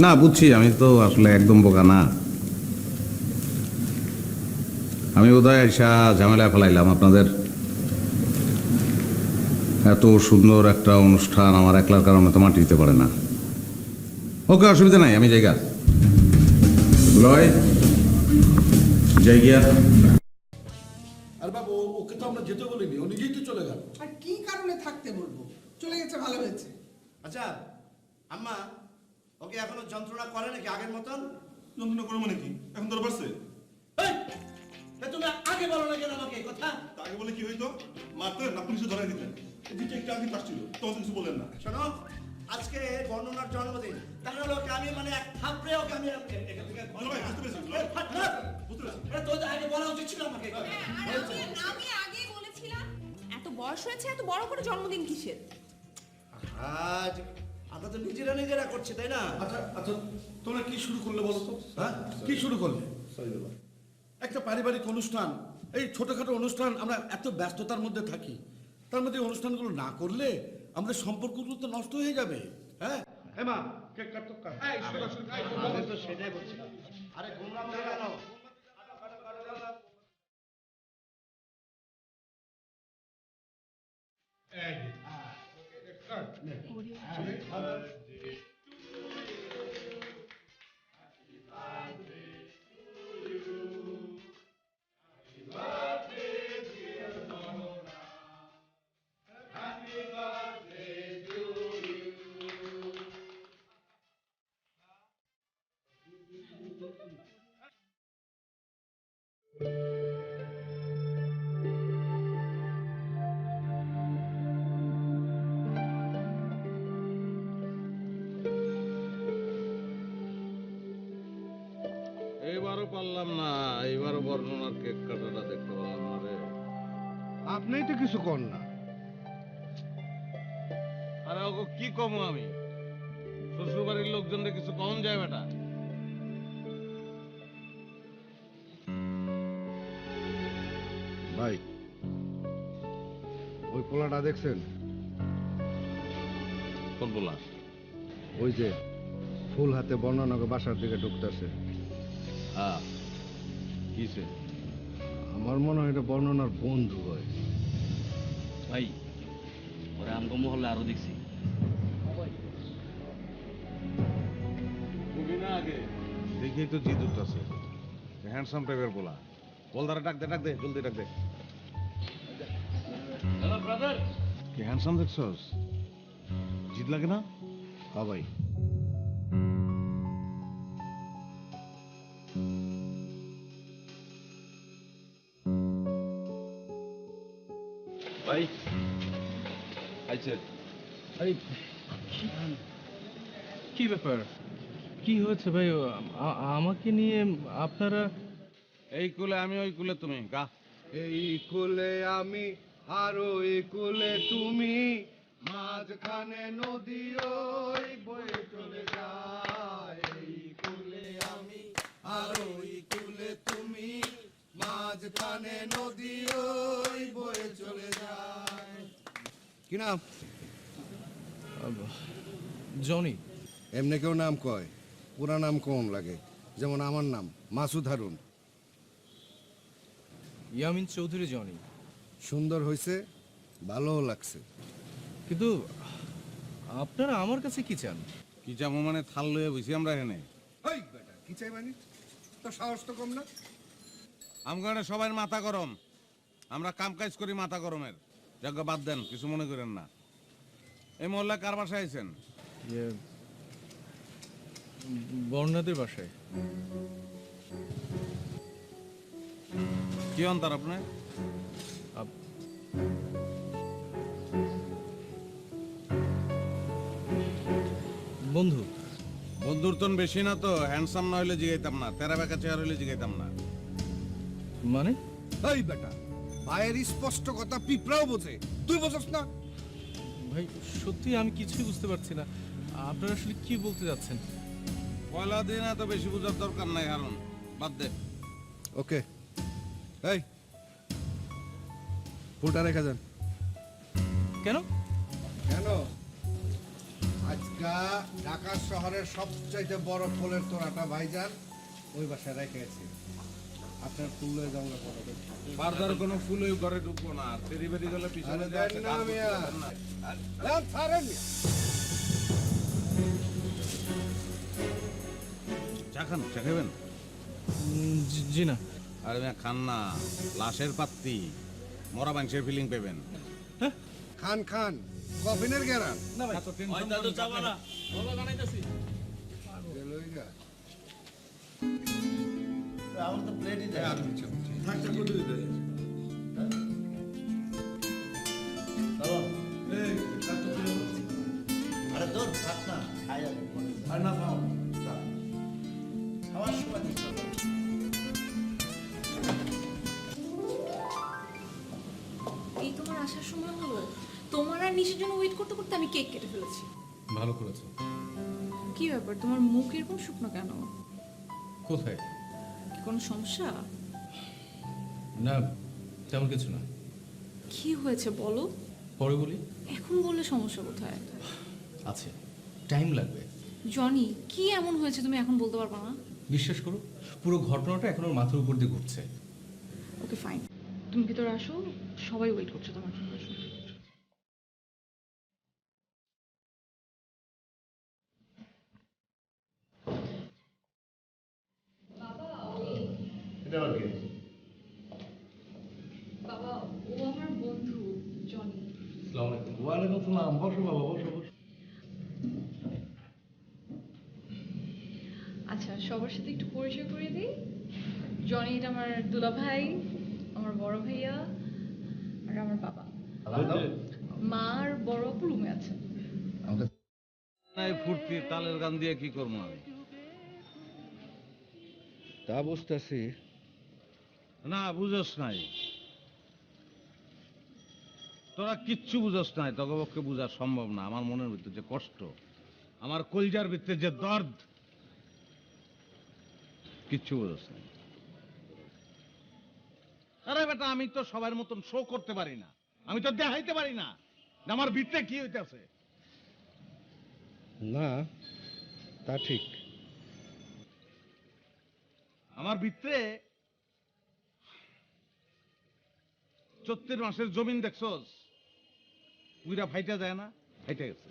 না বুঝছি, আমি তো আসলে একদম বোকা না। আমি বোধহয় আইসা ঝামেলায় ফেলাইলাম আপনাদের। এত সুন্দর একটা অনুষ্ঠান আমার একলার কারণে তো মাটি দিতে পারে না। ওকে অসুবিধা নাই, আমি জায়গা লয় জায়গা। আর বাবু ওকে তো আমরা যেতে বলিনি, ও নিজেই তো চলে গেল। আর কি কারণে থাকতে বলবো? চলে গেছে, ভালো হয়েছে। আচ্ছা আম্মা, ওকে এখনো যন্ত্রণা করে নাকি আগের মতন? যন্ত্রণা করবো নাকি? এখন তোর পারছে? তুমি আগে বলো না কেন আমাকে কথা? আগে বলে কি হইতো? মারতেন না, পুলিশে ধরাই দিতেন। এদিকে একটা আগে আসছিল, তখন কিছু বলেন না। শোনো, আজকে বর্ণনার জন্মদিন, তাহলে ওকে আমি মানে এক থাপড়ে ওকে আমি এখান থেকে ভাই, বুঝতে পেরেছি, বুঝতে পেরেছি। তোর আগে বলা উচিত ছিল আমাকে। আমি আগেই বলেছিলাম এত বয়স হয়েছে, এত বড় করে জন্মদিন কিসের? আজ আমরা তো নিজেরা করছি, তাই না? আচ্ছা আচ্ছা, তোমরা কি শুরু করলে বলো তো? হ্যাঁ কি শুরু করলে? একটা পারিবারিক অনুষ্ঠান, এই ছোটখাটো অনুষ্ঠান, আমরা এত ব্যস্ততার মধ্যে থাকি, তার মধ্যে এই অনুষ্ঠানগুলো না করলে আমাদের সম্পর্কগুলো তো নষ্ট হয়ে যাবে। হ্যাঁ মা, কেক কাট তো কাট। আমি তো সেটাই বলছি। আরে গুমরাম হয়ে গেল। এইবারও পারলাম না, এইবারও বর্ণনার কেক কাটাটা দেখতে পারলাম না রে। আপনিই তো কিছু কর না। আরে ওকে কি কমু আমি? শ্বশুর বাড়ির লোকজনদের কিছু কম যায় বেটা? পোলাটা দেখছেন? কোন বলা? ওই যে ফুল হাতে বর্ণনগর বাসার দিকে ঢুকতেছে। হ্যাঁ, কিসে? আমার মনে হয় এটা বর্ণনার বন্ধু হয়। ভাই ওরা আমগো মহল্লে আরো দেখছি। তুমি না আগে দেখেই তো জিদ উঠতেছে। হ্যান্ডসাম টাইপের বলা। বলদারে ডাক দে, জলদি ডাক দে। Hello brother. কি হ্যান্ডসাম দেখছস? জিদ লাগে না? হ্যাঁ ভাই। ভাই আচ্ছা আরে কি ব্যাপার, কি হয়েছে ভাই? আমাকে নিয়ে আপনারা এই কুলে আমি, ওই কুলে তুমি, গা। এই কুলে আমি আর ওই কুলে তুমি, মাঝখানে নদী ওই বয়ে চলে যায়। এই কুলে আমি আর ওই কুলে তুমি, মাঝখানে নদী ওই বয়ে চলে যায়। কি নাম? জনি। এমনি কেউ নাম কয়, পুরা নাম কম লাগে। যেমন আমার নাম মাসুদ হারুন। ইয়ামিন চৌধুরী জনি। সুন্দর হয়েছে, ভালোও লাগছে। কিন্তু আপনারা আমার কাছে কি চান? কি চামো মানে থাল লয়ে বসি আমরা এখানে। এই বেটা কি চাই মানে? তো সাহস তো কম না। আমগো সবাই মাথা গরম, আমরা কাম কাজ করি মাথা গরমের। যাকে বাদ দেন, কিছু মনে করেন না। এই মহল্লা কার বাসায় আইছেন? বর্ণাদের বাসায়। কি অন্তর আপনার? বন্ধু। বন্ধুর তন বেশি না তো, হ্যান্ডসাম না হইলে জিগাইতাম না, তেরা বেকা চেয়ার হইলে জিগাইতাম না। মানে? এই বেটা ভাইয়ের স্পষ্ট কথা পিঁপড়াও বোঝে, তুই বোঝস না? ভাই সত্যি আমি কিছুই বুঝতে পারছি না, আপনারা আসলে কি বলতে যাচ্ছেন? পয়লা দিন এত বেশি বুঝার দরকার নাই, হারুন বাদ দে। ওকে, এই ফুলটা রেখে যান। কেন? কেন? আজকা ঢাকা শহরের সবচাইতে বড় ফুলের তোড়াটা ভাইজান ওই বাসায় রেখে গেছি। আপনার ফুল লয়ে যাবো না পরে। বারদার কোনো ফুল ওই ঘরে ঢুকবো না, তেরি বেরি গেলে পিছনে দেন না মিয়া। দেন, ছাড়েন মিয়া। চা খান, চা খাবেন? জি না। আরে মিয়া খান না, লাশের পাত্তি, মরা মানুষের ফিলিং পেবেন। খান খান, কফিনের গেরান। আমার তো প্লেটই দেয়। আরে তোর থাক না, খাই যাবে। আর না খাও, খাওয়ার সময় দিতে হবে। এই তোমার আসার সময় হলো? তোমার আর নিশের জন্য ওয়েট করতে করতে আমি কেক কেটে ফেলেছি। ভালো করেছো। কি ব্যাপার, তোমার মুখ এরকম শুকনো কেন? কোথায়? কি কোনো সমস্যা? না, তেমন কিছু না। কি হয়েছে বলো? পরে বলি। এখন বললে সমস্যা কোথায়? আছে, টাইম লাগবে। জনি, কি এমন হয়েছে তুমি এখন বলতে পারবে না? বিশ্বাস করো, পুরো ঘটনাটা এখন ওর মাথার উপর দিয়ে ঘুরছে। ওকে ফাইন, তুমি ভিতরে আসো, সবাই ওয়েট করছে তোমার জন্য। আসো। বাবা, ও আমার বন্ধু জনি। আসসালামু আলাইকুম। ওয়ালাইকুম সালাম। বসো বাবা, বসো বসো। আচ্ছা, সবার সাথে একটু পরিচয় করিয়ে দিই। জনি এটা আমার দুলা ভাই, আমার বড় ভাইয়া আর আমার বাবা। মা আর বড় আপু রুমে আছে। এই ফুর্তি তালের গান দিয়ে কি করবো আমি? তা বুঝতেছি। না বুঝস নাই, তোরা কিচ্ছু বুঝস নাই, তোকে পক্ষে বোঝা সম্ভব না। আমার মনের ভিতরে যে কষ্ট, আমার কলজার ভিতরে যে দর্দ, কিচ্ছু বুঝস নাই। আরে বেটা, আমি তো সবার মতন শো করতে পারি না, আমি তো দেখাইতে পারি না। আমার ভিতরে কি হইতেছে? না তা ঠিক। আমার ভিতরে 34 মাসের জমিন দেখছস, উইরা ফাইটা যায় না, ফাইটা গেছে।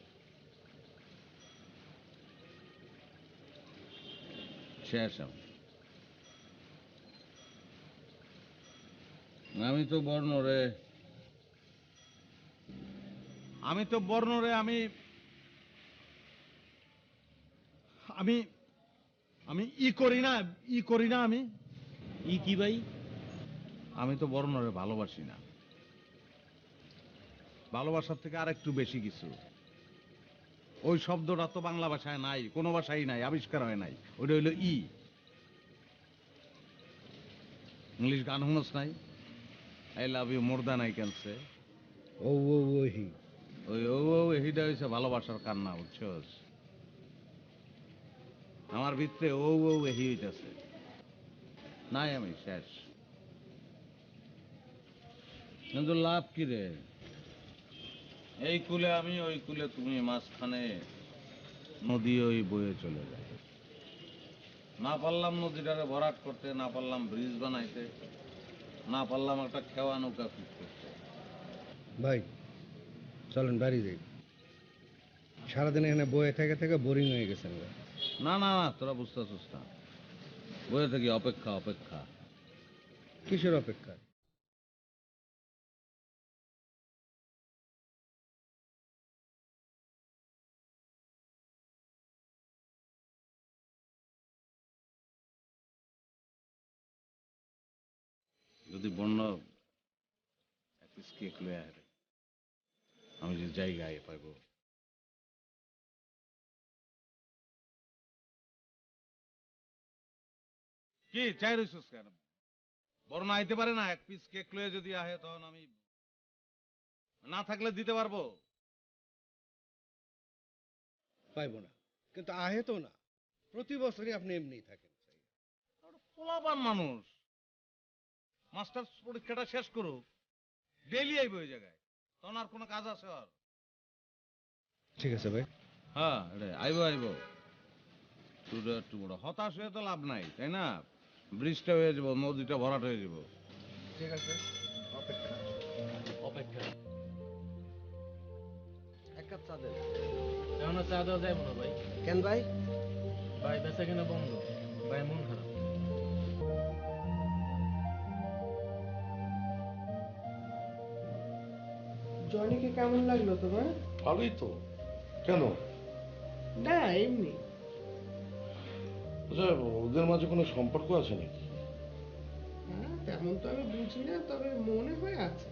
শেষ আমি তো বর্ণরে আমি ই করি না আমি ই কি ভাই? আমি তো বর্ণরে ভালোবাসি না। ভালোবাসার থেকে আরেকটু বেশি কিছু। ওই শব্দটা তো বাংলা ভাষায় নাই, কোনো ভাষায় নাই, আবিষ্কার হয় নাই। ওটা হইল ই। ইংলিশ গান শুনস নাই? I love you more than I can say. ওই এহিটা হইছে ভালোবাসার কান্না, বুঝছস? আমার ভিতরে এহি হইতাছে। নাই আমি শেষ। কিন্তু লাভ কি রে? এই কুলে আমি, ওই কুলে তুমি, মাঝখানে নদী ওই বয়ে চলে যায়। না পারলাম নদীটারে ভরাট করতে, না পারলাম ব্রিজ বানাইতে, না পারলাম একটা খেওয়া নৌকা ফিট করতে। ভাই চলেন বাড়ি যাই, সারাদিন এখানে বয়ে থেকে থেকে বোরিং হয়ে গেছেন। না না না, তোরা বুঝতেছিস না। বয়ে থাকি অপেক্ষা। কিসের অপেক্ষা? যদি বন্য এক পিস কেক লয়ে আয় রে, আমি যে জায়গায় পাইব। কি চাই রইছিস কেন? বড় না আইতে পারে না? এক পিস কেক লয়ে যদি আহে তখন আমি না থাকলে দিতে পারবো। পাইব না, কিন্তু আহে তো না। প্রতি বছরই আপনি এমনিই থাকেন। পোলাপান মানুষ, মাস্টার্স পরীক্ষাটা শেষ করুক, ডেইলি আইব ওই জায়গায়, তখন আর কোনো কাজ আছে আর? ঠিক আছে ভাই। হ্যাঁ আইব। একটু বড় হতাশ হয়ে তো লাভ নাই, তাই না? ব্রিজটা হয়ে যাব, নদীটা ভরাট হয়ে যাব। ঠিক আছে, অপেক্ষা। এক কাপ চা দেন। কেন চা দেওয়া যাইব না ভাই? কেন ভাই? ভাই বেচা কিনা বন্ধ, ভাই মন খারাপ। জনিকে কেমন লাগলো তোমার? ভালোই তো। কেন? না এমনি। আচ্ছা, ওদের মাঝে কোনো সম্পর্ক আছে নাকি? হ্যাঁ, তেমন তো আমি বুঝি না, তবে মনে হয় আছে।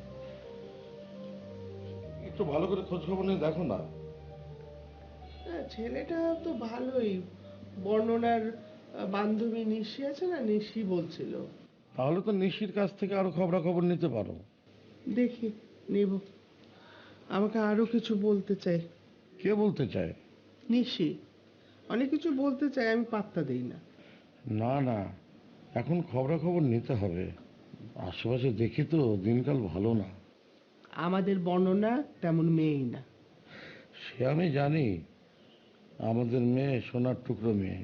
একটু ভালো করে খোঁজ খবর নিয়ে দেখো না। হ্যাঁ, ছেলেটা তো ভালোই। বর্ণনার বান্ধবী নিশি আছে না, নিশি বলছিল। তাহলে তো নিশির কাছ থেকে আরো খবরাখবর নিতে পারো। দেখি নেব। আমাকে আরো কিছু বলতে চাই। কে বলতে চায়? নিশি অনেক কিছু বলতে চাই, আমি পাত্তা দেই না। না না, এখন খবরাখবর নিতে হবে। আশেপাশে দেখি তো দিনকাল ভালো না। আমাদের বর্ণনা তেমন মেয়েই না। সে আমি জানি, আমাদের মেয়ে সোনার টুকরো মেয়ে।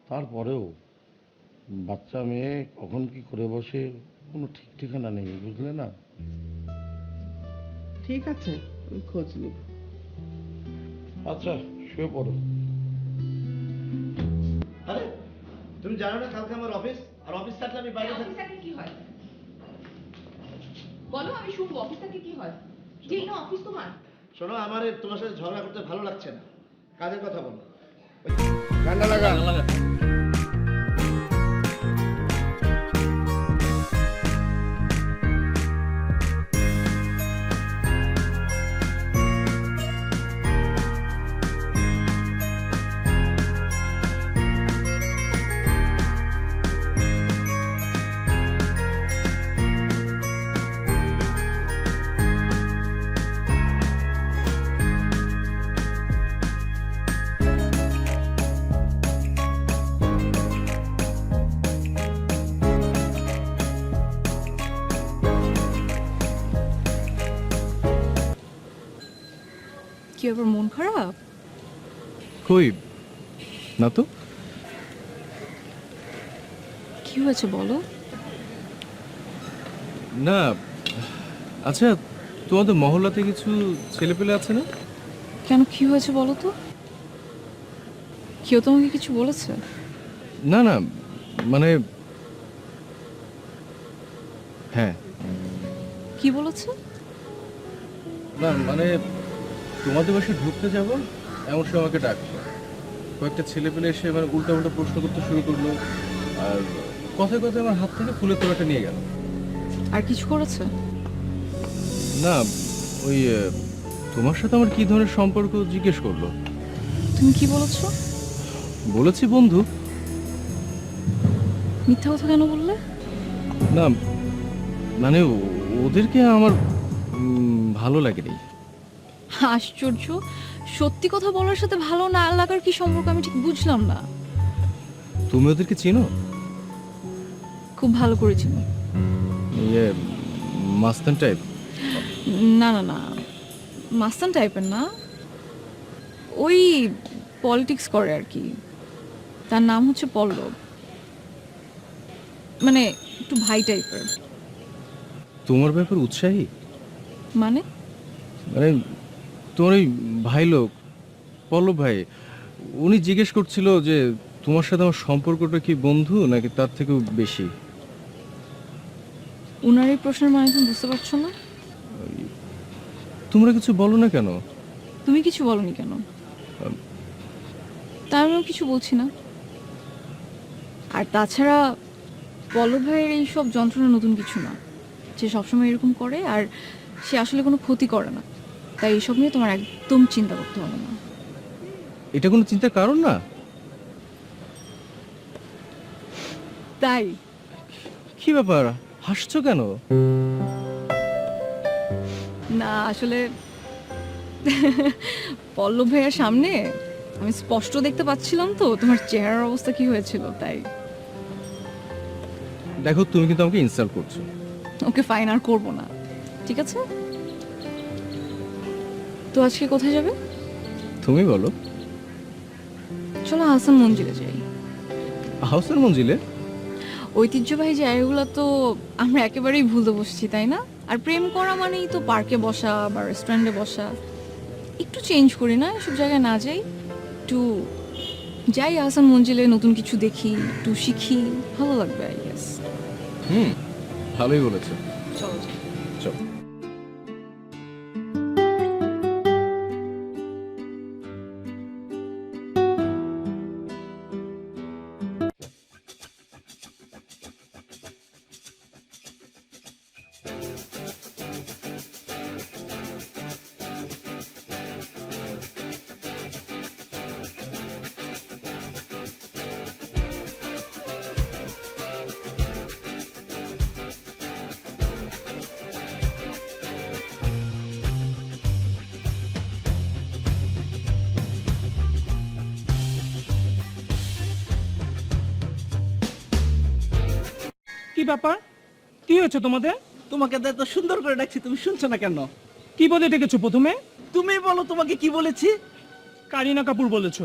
তারপরেও বাচ্চা মেয়ে কখন কি করে বসে কোনো ঠিক ঠিকানা নেই, বুঝলে না? ঠিক আছে, আমি খোঁজ নিব। আচ্ছা, শুয়ে পড়ো। আরে তুমি জানো না কালকে আমার অফিস, আর অফিস থাকলে আমি বাইরে থাকি। অফিস থেকে কি হয় বলো, আমি শুনবো। অফিস থেকে কি হয়? যে না অফিস তোমার। শোনো, আমার তোমার সাথে ঝগড়া করতে ভালো লাগছে না, কাজের কথা বলো। ঠান্ডা লাগা। কি আবার মন খারাপ? কই না তো। কি হয়েছে বলো? না আচ্ছা, তোমাদের মহল্লাতে কিছু ছেলেপেলে আছে না? কেন, কি হয়েছে বলো তো? কেউ তোমাকে কিছু বলেছে? না না, মানে হ্যাঁ। কি বলেছে? না মানে তোমাদের বাসায় ঢুকতে যাব এমন সময় আমাকে ডাকলো। কয়েকটা ছেলেপেলে এসে মানে উল্টা উল্টা প্রশ্ন করতে শুরু করলো, আর কথায় কথায় আমার হাত থেকে ফুলের তোড়াটা নিয়ে গেল। আর কিছু করেছে? না ওই তোমার সাথে আমার কি ধরনের সম্পর্ক জিজ্ঞেস করলো। তুমি কি বলেছো? বলেছি বন্ধু। মিথ্যা কথা কেন বললে? না মানে ওদেরকে আমার ভালো লাগেনি। আশ্চর্য, সত্যি কথা বলার সাথে ভালো না লাগার কি সম্পর্ক আমি ঠিক বুঝলাম না। তুমি ওদেরকে চিনো? খুব ভালো করে চিনি। ইয়ে মাস্তান টাইপ? না না না, মাস্তান টাইপের না, ওই পলিটিক্স করে আর কি। তার নাম হচ্ছে পল্লব, মানে একটু ভাই টাইপের। তোমার ব্যাপার উৎসাহী? মানে মানে তোমার ওই ভাই লোক পল্লব ভাই, উনি জিজ্ঞেস করছিল যে তোমার সাথে আমার সম্পর্কটা কি বন্ধু নাকি তার থেকেও বেশি। উনার এই প্রশ্নের মানে তুমি বুঝতে পারছো না? তোমরা কিছু বলো না কেন? তুমি কিছু বলনি কেন? তা আমিও কিছু বলছি না। আর তাছাড়া পল্লব ভাইয়ের এইসব যন্ত্রণা নতুন কিছু না, সে সবসময় এরকম করে, আর সে আসলে কোনো ক্ষতি করে না। তাই এইসব নিয়ে তোমার একদম চিন্তা করতে হবে না। এটা কোনো চিন্তার কারণ না। তাই কি ব্যাপার, হাসছো কেন? না আসলে পল্লব ভাইয়ের সামনে আমি স্পষ্ট দেখতে পাচ্ছিলাম তো তোমার চেহারার অবস্থা কি হয়েছিল, তাই। দেখো তুমি কিন্তু আমাকে ইনসাল্ট করছো। ওকে ফাইন, আর করবো না, ঠিক আছে? তো আজকে কোথায় যাবে? তুমি বলো। চলো হাসান মঞ্জিলে যাই। হাউসের মঞ্জিলে? ঐতিহ্যবাহী জায়গাগুলো তো আমরা একেবারেই ভুলতে বসছি, তাই না? আর প্রেম করা মানেই তো পার্কে বসা বা রেস্টুরেন্টে বসা। একটু চেঞ্জ করি না, এসব জায়গায় না যাই, একটু যাই হাসান মঞ্জিলে, নতুন কিছু দেখি, একটু শিখি, ভালো লাগবে আই গেস। ভালোই বলেছো। চলো যাই। চলো। কি ব্যাপার, কি হয়েছে তোমাদের? তোমাকে তো এত সুন্দর করে ডাকছি, তুমি শুনছো না কেন? কি বলে ডেকেছো প্রথমে? তুমি বলো তোমাকে কি বলেছি। কারিনা কাপুর বলেছো।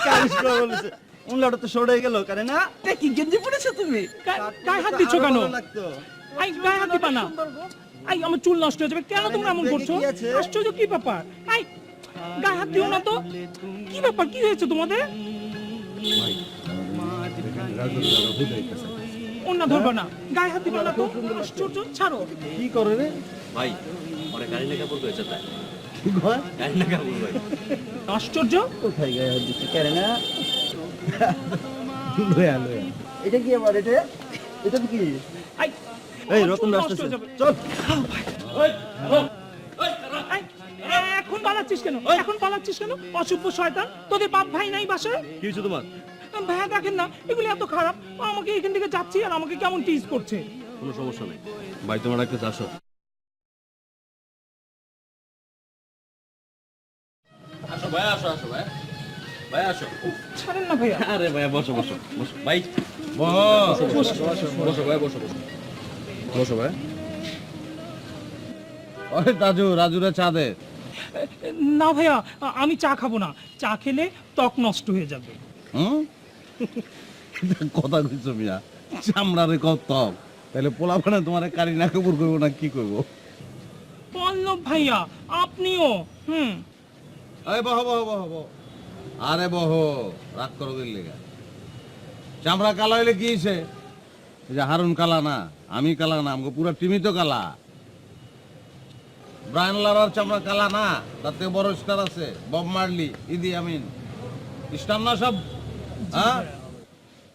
কারিশমা বলেছে। উনলাটা তো সরে গেল। কারিনা কি গেঞ্জি পরেছো তুমি? গায়ে হাত দিচ্ছ কেন? আই গায়ে হাত দিবা না। আই আমার চুল নষ্ট হয়ে যাবে, কেন তোমরা এমন করছো? আশ্চর্য, কি ব্যাপার? আই গায়ে হাত দিও না তো। কি ব্যাপার, কি হয়েছে তোমাদের? অন্য ধরবা না, গায়ে হাত দিবা না তো। আশ্চর্য, ছাড়ো। কি করে রে ভাই? অনেক কারিনা কাপুর হয়েছে তাই। কি হয়? কারিনা কাপুর ভাই। আশ্চর্য, কোথায় গায়ে হাত দিচ্ছে কারিনা? লয়া লয়া। এটা কি আবার? এটা কি? আই এই রতন আসছে, চল। এখন পালাচ্ছিস কেন? এখন পালাচ্ছিস কেন? অসভ্য শয়তান, তোদের বাপ ভাই নাই বাসায়? কি হয়েছে তোমার? ভাইয়া দেখেন না, এগুলি এত খারাপ। আমাকে এখান থেকে যাচ্ছি আর আমাকে কেমন টিজ করছে। কোনো সমস্যা নেই ভাই, তোমার একটা আসো। আসো ভাই, আসো আসো ভাই, ভাই আসো। ছাড়েন না ভাইয়া। আরে ভাই বসো বসো বসো ভাই, বসো বসো বসো ভাই, বসো বসো বসো ভাই। ওরে রাজুরা চা দে। না ভাইয়া, আমি চা খাবো না। চা খেলে ত্বক নষ্ট হয়ে যাবে। হুম কথা কইছো মিয়া, চামড়ারে কত তাহলে পোলা মানে তোমার কারি না কাপড় করবো না কি করবো? পল্লব ভাইয়া আপনিও। আরে বহ বহ বহ বহ, আরে বহ, রাগ করো দিল্লি চামড়া কালা হইলে কি হয়েছে? এই যে হারুন কালা না, আমি কালা না, আমাকে পুরো টিমই তো কালা। ব্রায়ান লারার চামড়া কালা না, তার থেকে বড় স্টার আছে, বব মার্লি, ইদি আমিন, স্টার না সব। হ্যাঁ,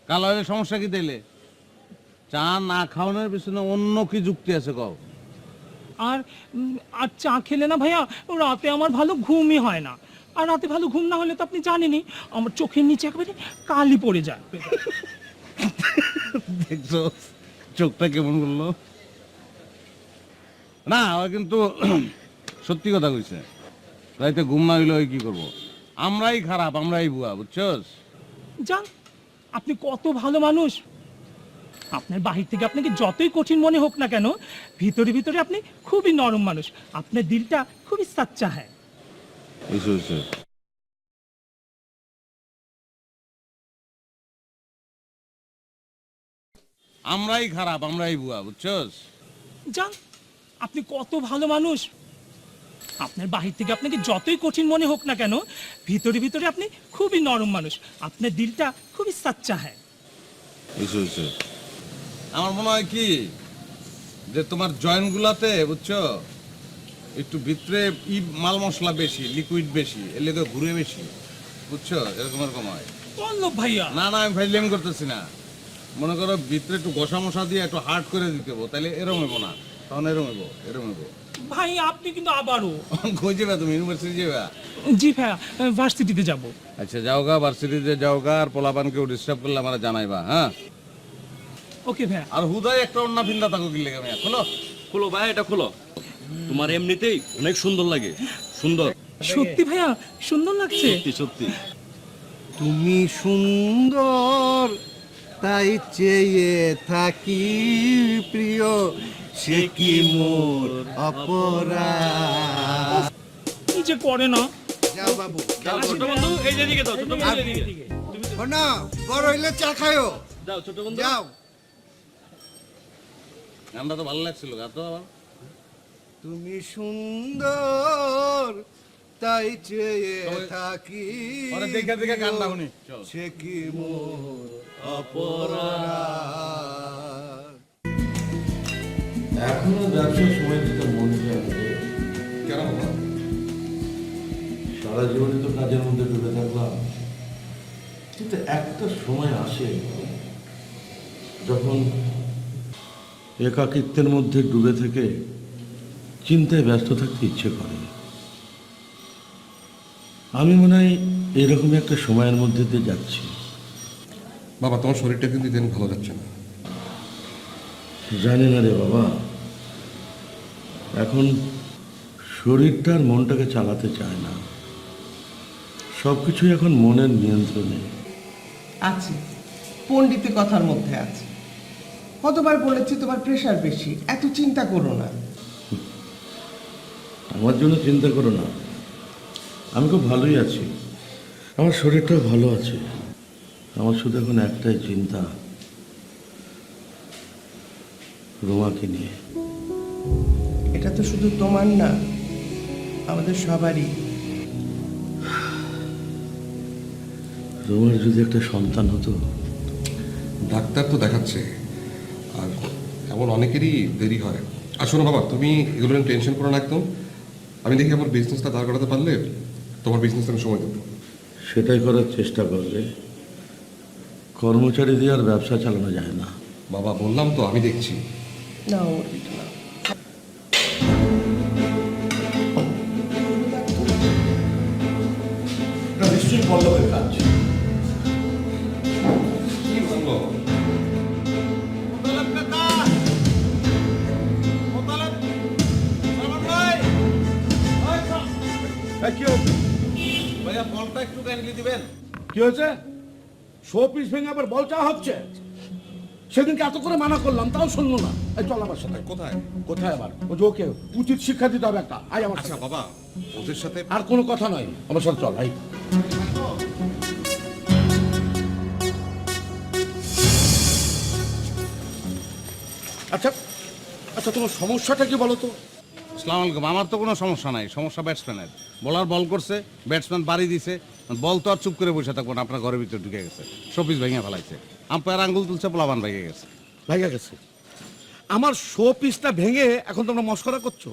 কালা হইলে সমস্যা কি দিলে? চা না খাওয়ানোর পিছনে অন্য কি যুক্তি আছে কও? আর চা খেলে না ভাইয়া রাতে আমার ভালো ঘুমই হয় না। আর রাতে ভালো ঘুম না হলে তো আপনি জানেনই, আমার চোখের নিচে একেবারে কালি পড়ে যায়। দেখছো চোখটা কেমন করলো? না ও কিন্তু সত্যি কথা কইছে, রাইতে ঘুম না হইলে ওই কি করবো? আমরাই খারাপ, আমরাই বুয়া, বুঝছস? যান, আপনি কত ভালো মানুষ। আপনার বাহির থেকে আপনাকে যতই কঠিন মনে হোক না কেন, ভিতরে ভিতরে আপনি খুবই নরম মানুষ। আপনার দিলটা খুবই সাচ্চা হ্যায়। আমরাই খারাপ, আমরাই বুয়া, বুঝছস? যান, আপনি কত ভালো মানুষ। আপনার বাহির থেকে আপনাকে যতই কঠিন মনে হোক না কেন, ভিতরে ভিতরে আপনি খুবই নরম মানুষ। আপনার দিলটা খুবই সাচ্চা হ্যায়। আমার মনে হয় কি যে তোমার জয়েন্ট গুলাতে, বুঝছো, একটু ভিতরে মাল মশলা বেশি, লিকুইড বেশি, এর লেগে ঘুরে বেশি, বুঝছো? এরকম এরকম হয়। পল্লব ভাইয়া, না না, আমি ফাইজলাম করতেছি না। মনে করো ভিতরে একটু ঘষা মশা দিয়ে একটু হার্ড করে দিতে হবো, তাহলে এরম হইব না, তখন এরম হইব, এরম হইব। ভাই আপনি কিন্তু আবারও। কই যাবে তুমি? ইউনিভার্সিটি যাবে? জি ভাইয়া, ভার্সিটিতে যাব। আচ্ছা যাওগা, ভার্সিটিতে যাওগা, আর পোলাপানকেও ডিস্টার্ব করলে আমার জানাইবা। হ্যাঁ ওকে ভাইয়া। আর হুদাই একটা অন্য ফিন্দা থাকো কি লেগে ভাইয়া? খোলো খোলো ভাই, এটা খোলো। তোমার এমনিতেই অনেক সুন্দর লাগে, সুন্দর। সত্যি ভাইয়া সুন্দর লাগছে। সত্যি সত্যি। তুমি সুন্দর তাই চেয়ে থাকি প্রিয়, সে কি মোর অপরাধ। কি যে করে না। যাও বাবু, ছোট বন্ধু এই যে দিকে দাও, ছোট বন্ধু এদিকে। না বড় হইলে চা খায়ও। যাও ছোট বন্ধু, যাও। গানটা তো ভালো লাগছিল, গাতো আবার। তুমি সুন্দর তাই চেয়ে থাকি, দেখে দেখে গানটা শুনি। সে কি মোর অপরাধ। এখনো ব্যবসায় সময় দিতে মন চায় না। কেন বাবা? সারা জীবনে তো কাজের মধ্যে ডুবে থাকলাম, কিন্তু একটা সময় আসে যখন একাকিত্বের মধ্যে ডুবে থেকে চিন্তায় ব্যস্ত থাকতে ইচ্ছে করে। আমি মনে হয় এরকম একটা সময়ের মধ্যে দিয়ে যাচ্ছি। বাবা তোমার শরীরটা কিন্তু দিন ভালো যাচ্ছে না। জানি না রে বাবা, এখন শরীরটা আর মনটাকে চালাতে চায় না, সব কিছুই এখন মনের নিয়ন্ত্রণে আছে। পণ্ডিতের কথার মধ্যে আছে। কতবার বলেছি তোমার প্রেশার বেশি, এত চিন্তা করো না। আমার জন্য চিন্তা করো না, আমি খুব ভালোই আছি, আমার শরীরটাও ভালো আছে। আমার শুধু এখন একটাই চিন্তা, রোমাকে নিয়ে। এটা তো শুধু তোমার না, আমাদের সবারই। রোমার যদি একটা সন্তান হতো। ডাক্তার তো দেখাচ্ছে, আর এমন অনেকেরই দেরি হয়। আর শোনো বাবা, তুমি এগুলো নিয়ে টেনশন করো না একদম। আমি দেখি আমার বিজনেসটা দাঁড় করাতে পারলে তোমার বিজনেস আমি সময় দেবো। সেটাই করার চেষ্টা করবে। কর্মচারী দিয়ে আর ব্যবসা চালানো যায় না। বাবা বললাম তো, আমি দেখছি। না নিশ্চয়ই পল্লবের কাজ। কি বলবো? ভাইয়া বলটা একটু কাইন্ডলি দিবেন। কি হয়েছে? শো পিস ভেঙে আবার বল চা হচ্ছে? সেদিনকে এত করে মানা করলাম তাও শুনলো না। এই চল আমার সাথে। কোথায়? কোথায় আবার? ও যে ওকে উচিত শিক্ষা দিতে হবে একটা। আয় আমার আচ্ছা সাথে। বাবা, ওদের সাথে আর কোনো কথা নয়, আমার সাথে চল। আয়। আচ্ছা আচ্ছা, তোমার সমস্যাটা কি বলো তো? আসসালামু আলাইকুম। আমার তো কোনো সমস্যা নাই, সমস্যা ব্যাটসম্যানের। বলার বল করছে, ব্যাটসম্যান বাড়ি দিছে, বল তো আর চুপ করে বসে থাকবো না, আপনার ঘরের ভিতরে ঢুকে গেছে, শোপিস ভেঙে ফেলাইছে, আম্পায়ার আঙ্গুল তুলছে, পোলাবান ভেঙে গেছে। ভাইয়া গেছে আমার শো পিসটা ভেঙে, এখন তোমরা মস্করা করছো।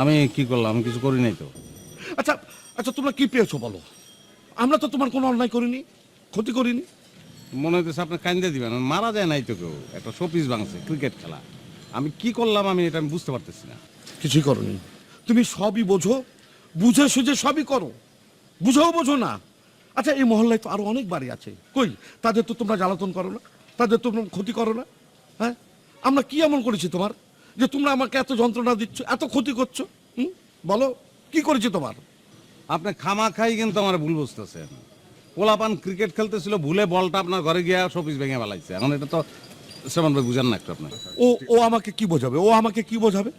আমি কি করলাম? আমি কিছু করি নাই তো। আচ্ছা আচ্ছা, তোমরা কি পেয়েছো বলো? আমরা তো তোমার কোনো অন্যায় করিনি, ক্ষতি করিনি। মনে হইতেছে আপনি কান্দে দিবেন, মারা যায় নাই তো কেউ, একটা শোপিস ভাঙছে, ক্রিকেট খেলা। আমি কি করলাম আমি এটা আমি বুঝতে পারতেছি না। কিছুই করনি, তুমি সবই বোঝো, বুঝে সুঝে সবই করো, বুঝেও বোঝো না। আচ্ছা, এই মহল্লায় তো আরো অনেক বাড়ি আছে, কই তাদের তো তোমরা জ্বালাতন করো না, তাদের তোমরা ক্ষতি করো না? হ্যাঁ, আমরা কি এমন করেছি তোমার যে তোমরা আমাকে এত যন্ত্রণা দিচ্ছ, এত ক্ষতি করছো? বলো কি করেছি তোমার? আপনি খামা খাই কিন্তু আমার ভুল বুঝতেছেন। পোলাপান ক্রিকেট খেলতেছিল, ভুলে বলটা আপনার ঘরে গিয়া শোপিস ভেঙে ফেলাইছে। এখন এটা তো শ্রমণ ভাই বুঝান না একটু আপনি। ও আমাকে কি বোঝাবে? ও আমাকে কি বোঝাবে?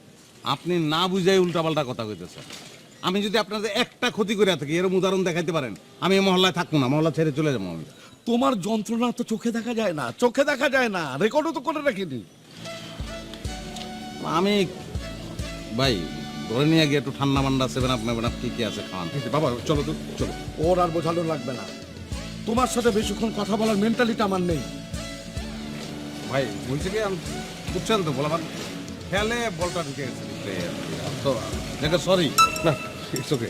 আপনি না বুঝাই উল্টাপাল্টা কথা কইতেছেন। আমি যদি আপনাদের একটা ক্ষতি করে থাকি, এরকম উদাহরণ দেখাইতে পারেন, আমি এই মহল্লায় থাকবো না, মহল্লা ছেড়ে চলে যাবো আমি। তোমার যন্ত্রণা তো চোখে দেখা যায় না, চোখে দেখা যায় না, রেকর্ডও তো করে রাখিনি। আমি ভাই ধরে নিয়ে গিয়ে একটু ঠান্ডা মান্ডা 7 আপ কি কি আছে খাওয়ান। বাবা চলো তো, চলো। ওর আর বোঝানো লাগবে না, তোমার সাথে বেশিক্ষণ কথা বলার মেন্টালিটি আমার নেই। ভাই বলছি কি, আমি বুঝছেন তো, বললাম খেলে বলটা ঢুকে গেছে তো, দেখো সরি। না, ইটস ওকে।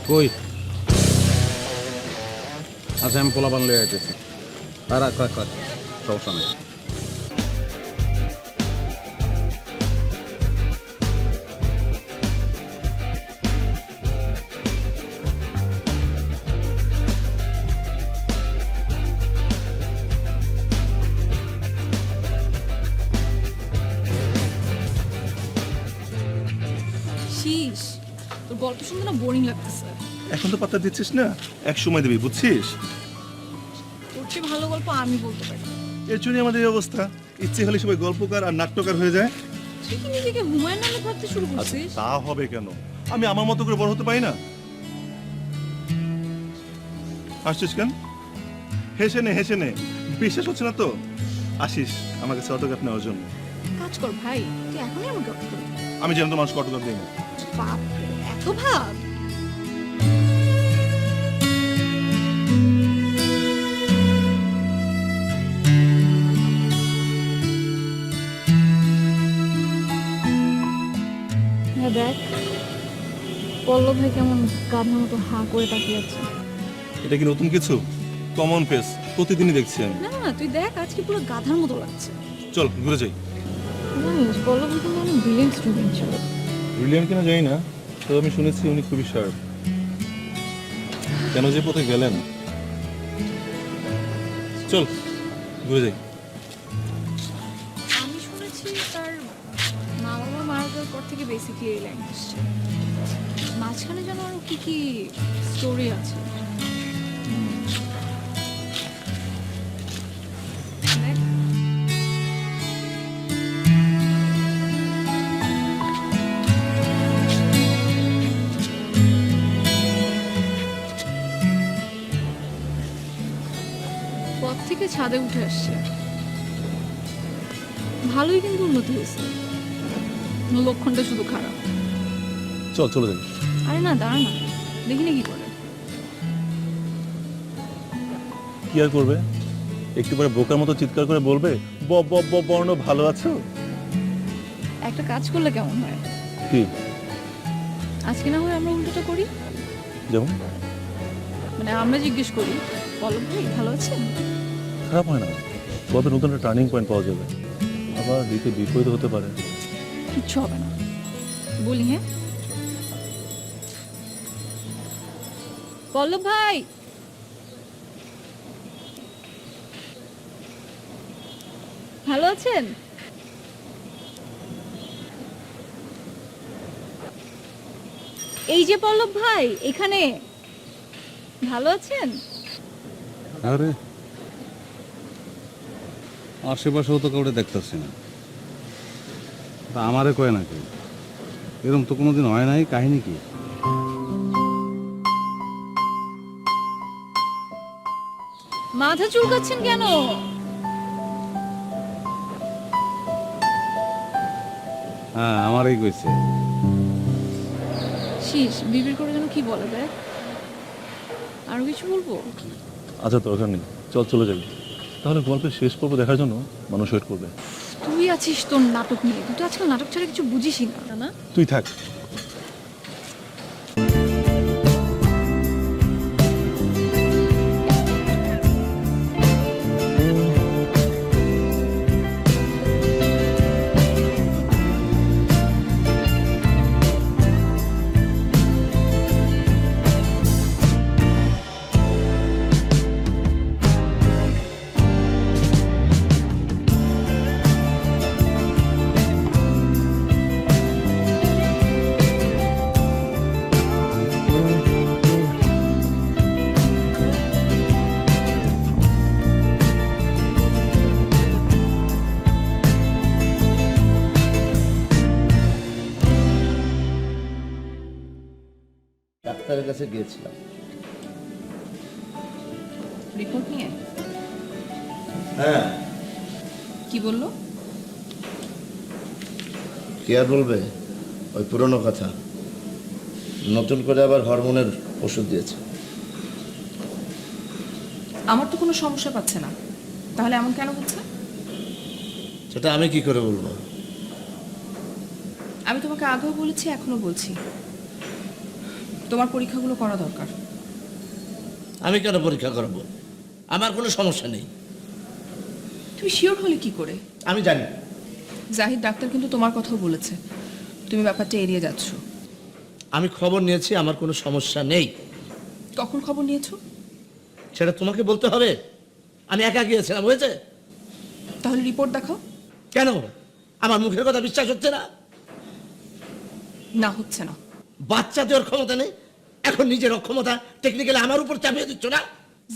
কই আচ্ছা, আমি পোলাপান লিয়ে আইতেছি। আর সমস্যা নেই। শীষ, তোর গল্প শুনতে না বোরিং লাগতেছে। এখন তো পাত্তা দিচ্ছিস না, এক সময় দিবি, বুঝছিস? তোর চেয়ে ভালো গল্প আমি বলতে পারি। এর জন্যই আমাদের এই অবস্থা। ইচ্ছে হলে সবাই গল্পকার আর নাট্যকার হয়ে যায়। তুই কি নিজেকে হুমায়ুন আহমেদ ভাবতে শুরু করছিস? তা হবে কেন? আমি আমার মতো করে বড় হতে পারি না? আসছিস কেন? হেসে নে, বিশ্বাস হচ্ছে না তো? আসিস আমার কাছে অটোগ্রাফ নেওয়ার জন্য। কাজ কর ভাই, তুই এখনই আমাকে অফ করে দে। আমি যেন তো মানুষকে অটোগ্রাফ দিই না। বাপ রে, এত ভাব? হ্যাঁ দেখ, পল্লব ভাই কেমন গাধার মতো হা করে তাকিয়ে আছে। এটা কি নতুন কিছু? কমন ফেস, প্রতিদিনই দেখছি আমি। না না, তুই দেখ, আজকে পুরো গাধার মতো লাগছে। চল ঘুরে যাই। জানিস, পল্লব ভাই কিন্তু অনেক ব্রিলিয়েন্ট স্টুডেন্ট ছিল। ব্রিলিয়ান্ট কিনা জানি না, তবে আমি শুনেছি উনি খুবই শার্প। কেন যে পথে গেলেন? চল ঘুরে যাই। আমি শুনেছি তার মা বাবা মারা যাওয়ার পর থেকে বেসিক্যালি এই লাইন আসছে। মাঝখানে যেন আরো কি কি স্টোরি আছে। দেখ, পথ থেকে ছাদে উঠে আসছে, ভালোই কিন্তু উন্নতি হয়েছে, লক্ষণটা শুধু খারাপ। চল চলে যাই। আরে না, দাঁড়া না, দেখি না কি করে। কি আর করবে? একটু পরে বোকার মতো চিৎকার করে বলবে, ব ব ব বর্ণ ভালো আছো। একটা কাজ করলে কেমন হয়? কি? আজকে না হয় আমরা উল্টোটা করি, যেমন? মানে আমরা জিজ্ঞেস করি, পল্লব ভাই ভালো আছেন? খারাপ হয় না, কবে নতুন একটা টার্নিং পয়েন্ট পাওয়া যাবে। আবার দিতে বিপরীত হতে পারে। কিচ্ছু হবে না, বলি। হ্যাঁ পল্লব ভাই, ভালো আছেন? এই যে পল্লব ভাই, এখানে ভালো আছেন? আরে আশেপাশেও তো কাউরে দেখতেছি না, তা আমারে কয় নাকি? এরকম তো কোনোদিন হয় নাই, কাহিনী কি? মাথা চুলকাচ্ছেন কেন? হ্যাঁ, আমারই কইছে। শীষ বিবির করে যেন কি বলে দেখ, আরো কিছু বলবো? আচ্ছা দরকার নেই, চল চলে যাবি। তাহলে গল্পের শেষ পর্ব দেখার জন্য মানুষ ওয়েট করবে। তুই আছিস তোর নাটক নিয়ে, তুই তো আজকাল নাটক ছাড়া কিছু বুঝিসই না, না? তুই থাক। ডাক্তারের কাছে গিয়েছিলাম। রিপোর্ট নিয়ে হ্যাঁ, কি বললো? কি আর বলবে, ওই পুরনো কথা। নতুন করে আবার হরমোনের ওষুধ দিয়েছে। আমার তো কোনো সমস্যা পাচ্ছে না, তাহলে এমন কেন হচ্ছে? সেটা আমি কি করে বলবো? আমি তোমাকে আগেও বলেছি, এখনো বলছি, তোমার পরীক্ষাগুলো করা দরকার। আমি কেন পরীক্ষা করবো? আমার কোনো সমস্যা নেই। তুমি শিওর হলে কি করে? আমি জানি। জাহিদ ডাক্তার কিন্তু তোমার কথাও বলেছে, তুমি ব্যাপারটা এড়িয়ে যাচ্ছ। আমি খবর নিয়েছি, আমার কোনো সমস্যা নেই। কখন খবর নিয়েছো? সেটা তোমাকে বলতে হবে? আমি একা গিয়েছিলাম, হয়েছে? তাহলে রিপোর্ট দেখাও। কেন? আমার মুখের কথা বিশ্বাস হচ্ছে না? না, হচ্ছে না। বাচ্চা দেওয়ার ক্ষমতা নেই, এখন নিজের অক্ষমতা টেকনিক্যালি আমার উপর চাপিয়ে দিচ্ছ না?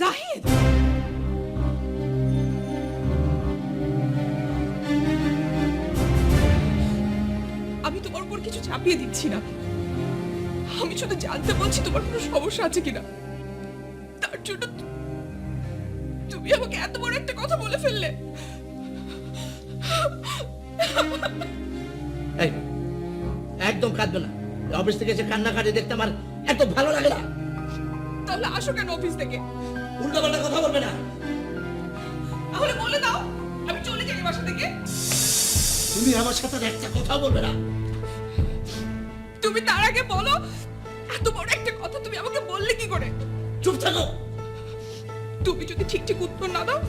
জাহিদ, আমি তোমার উপর কিছু চাপিয়ে দিচ্ছি না, আমি শুধু জানতে বলছি তোমার কোনো সমস্যা আছে কিনা। তার জন্য তুমি আমাকে এত বড় একটা কথা বলে ফেললে। এই, একদম কাঁদবে না। অফিস থেকে এসে কান্নাকাটি দেখতে আমার এত ভালো লাগে না। তাহলে আসো কেন অফিস থেকে? উল্টোপাল্টা কথা বলবে না। তাহলে বলে দাও আমি চলে যাই বাসা থেকে। তুমি আমার সাথে একটা কথা বলবে না। তুমি তার আগে বলো এত বড় একটা কথা তুমি আমাকে বললে কি করে? চুপ থাকো। তুমি যদি ঠিক ঠিক উত্তর না দাও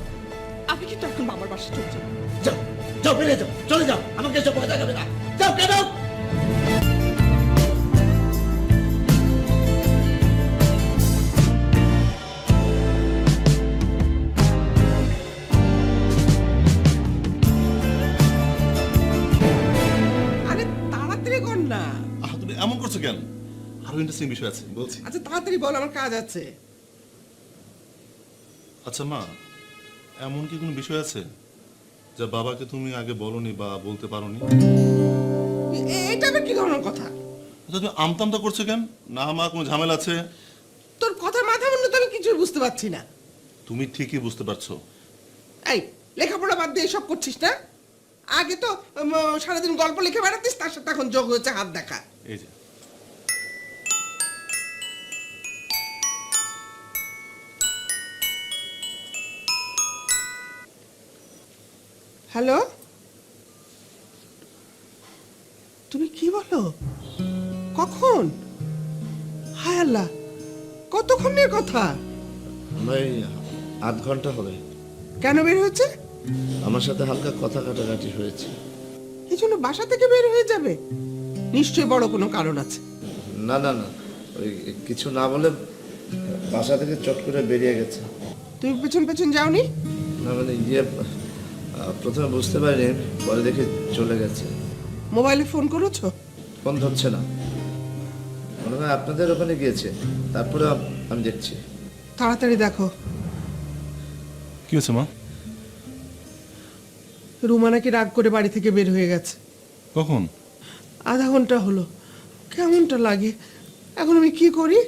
আমি কিন্তু এখন মামার বাসায় চলে যাবো। যাও যাও, বেরিয়ে যাও, চলে যাও, আমাকে এসব ভয় দেখাবে না। যাও, কেন? আরে তাড়াতাড়ি কর না। তুমি এমন করছো কেন? আরো ইন্টারেস্টিং বিষয় আছে, বলছি। আচ্ছা তাড়াতাড়ি বল, আমার কাজ আছে। আচ্ছা মা, এমন কি কোনো বিষয় আছে যা বাবাকে তুমি আগে বলনি বা বলতে পারোনি? এটা আবার কি ধরনের কথা? আচ্ছা, তুমি আমতামতা করছো কেন? না মা, কোনো ঝামেলা আছে? তোর কথা মাথা মুন্ডু তো আমি কিছুই বুঝতে পারছি না। তুমি ঠিকই বুঝতে পারছো। এই লেখাপড়া বাদ দিয়ে এসব করছিস না? আগে তো সারাদিন গল্প লিখে বেড়াতিস, তার সাথে এখন যোগ হয়েছে হাত দেখা। এই যে হ্যালো, তুমি কি বলো? কখন? হায় আল্লাহ, কতক্ষণের কথা? ভাই, আধ ঘন্টা হবে। কেন বের হয়েছে? আমার সাথে হালকা কথা কাটাকাটি হয়েছে। এই জন্য বাসা থেকে বের হয়ে যাবে? নিশ্চয়ই বড় কোনো কারণ আছে। না না না, ওই কিছু না বলে বাসা থেকে চট করে বেরিয়ে গেছে। তুমি পেছন পেছন যাওনি? না মানে প্রথমে বুঝতে পারিনি, পরে দেখে চলে গেছে। মোবাইলে ফোন করেছো? ফোন ধরছে না, মনে হয় আপনাদের ওখানে গিয়েছে। তারপরে আমি দেখছি। তাড়াতাড়ি দেখো, কি হয়েছে মা? রুমা নাকি রাগ করে বাড়ি থেকে বের হয়ে গেছে। কখন? আধা ঘন্টা হলো। কেমনটা লাগে এখন? আমি কি করি?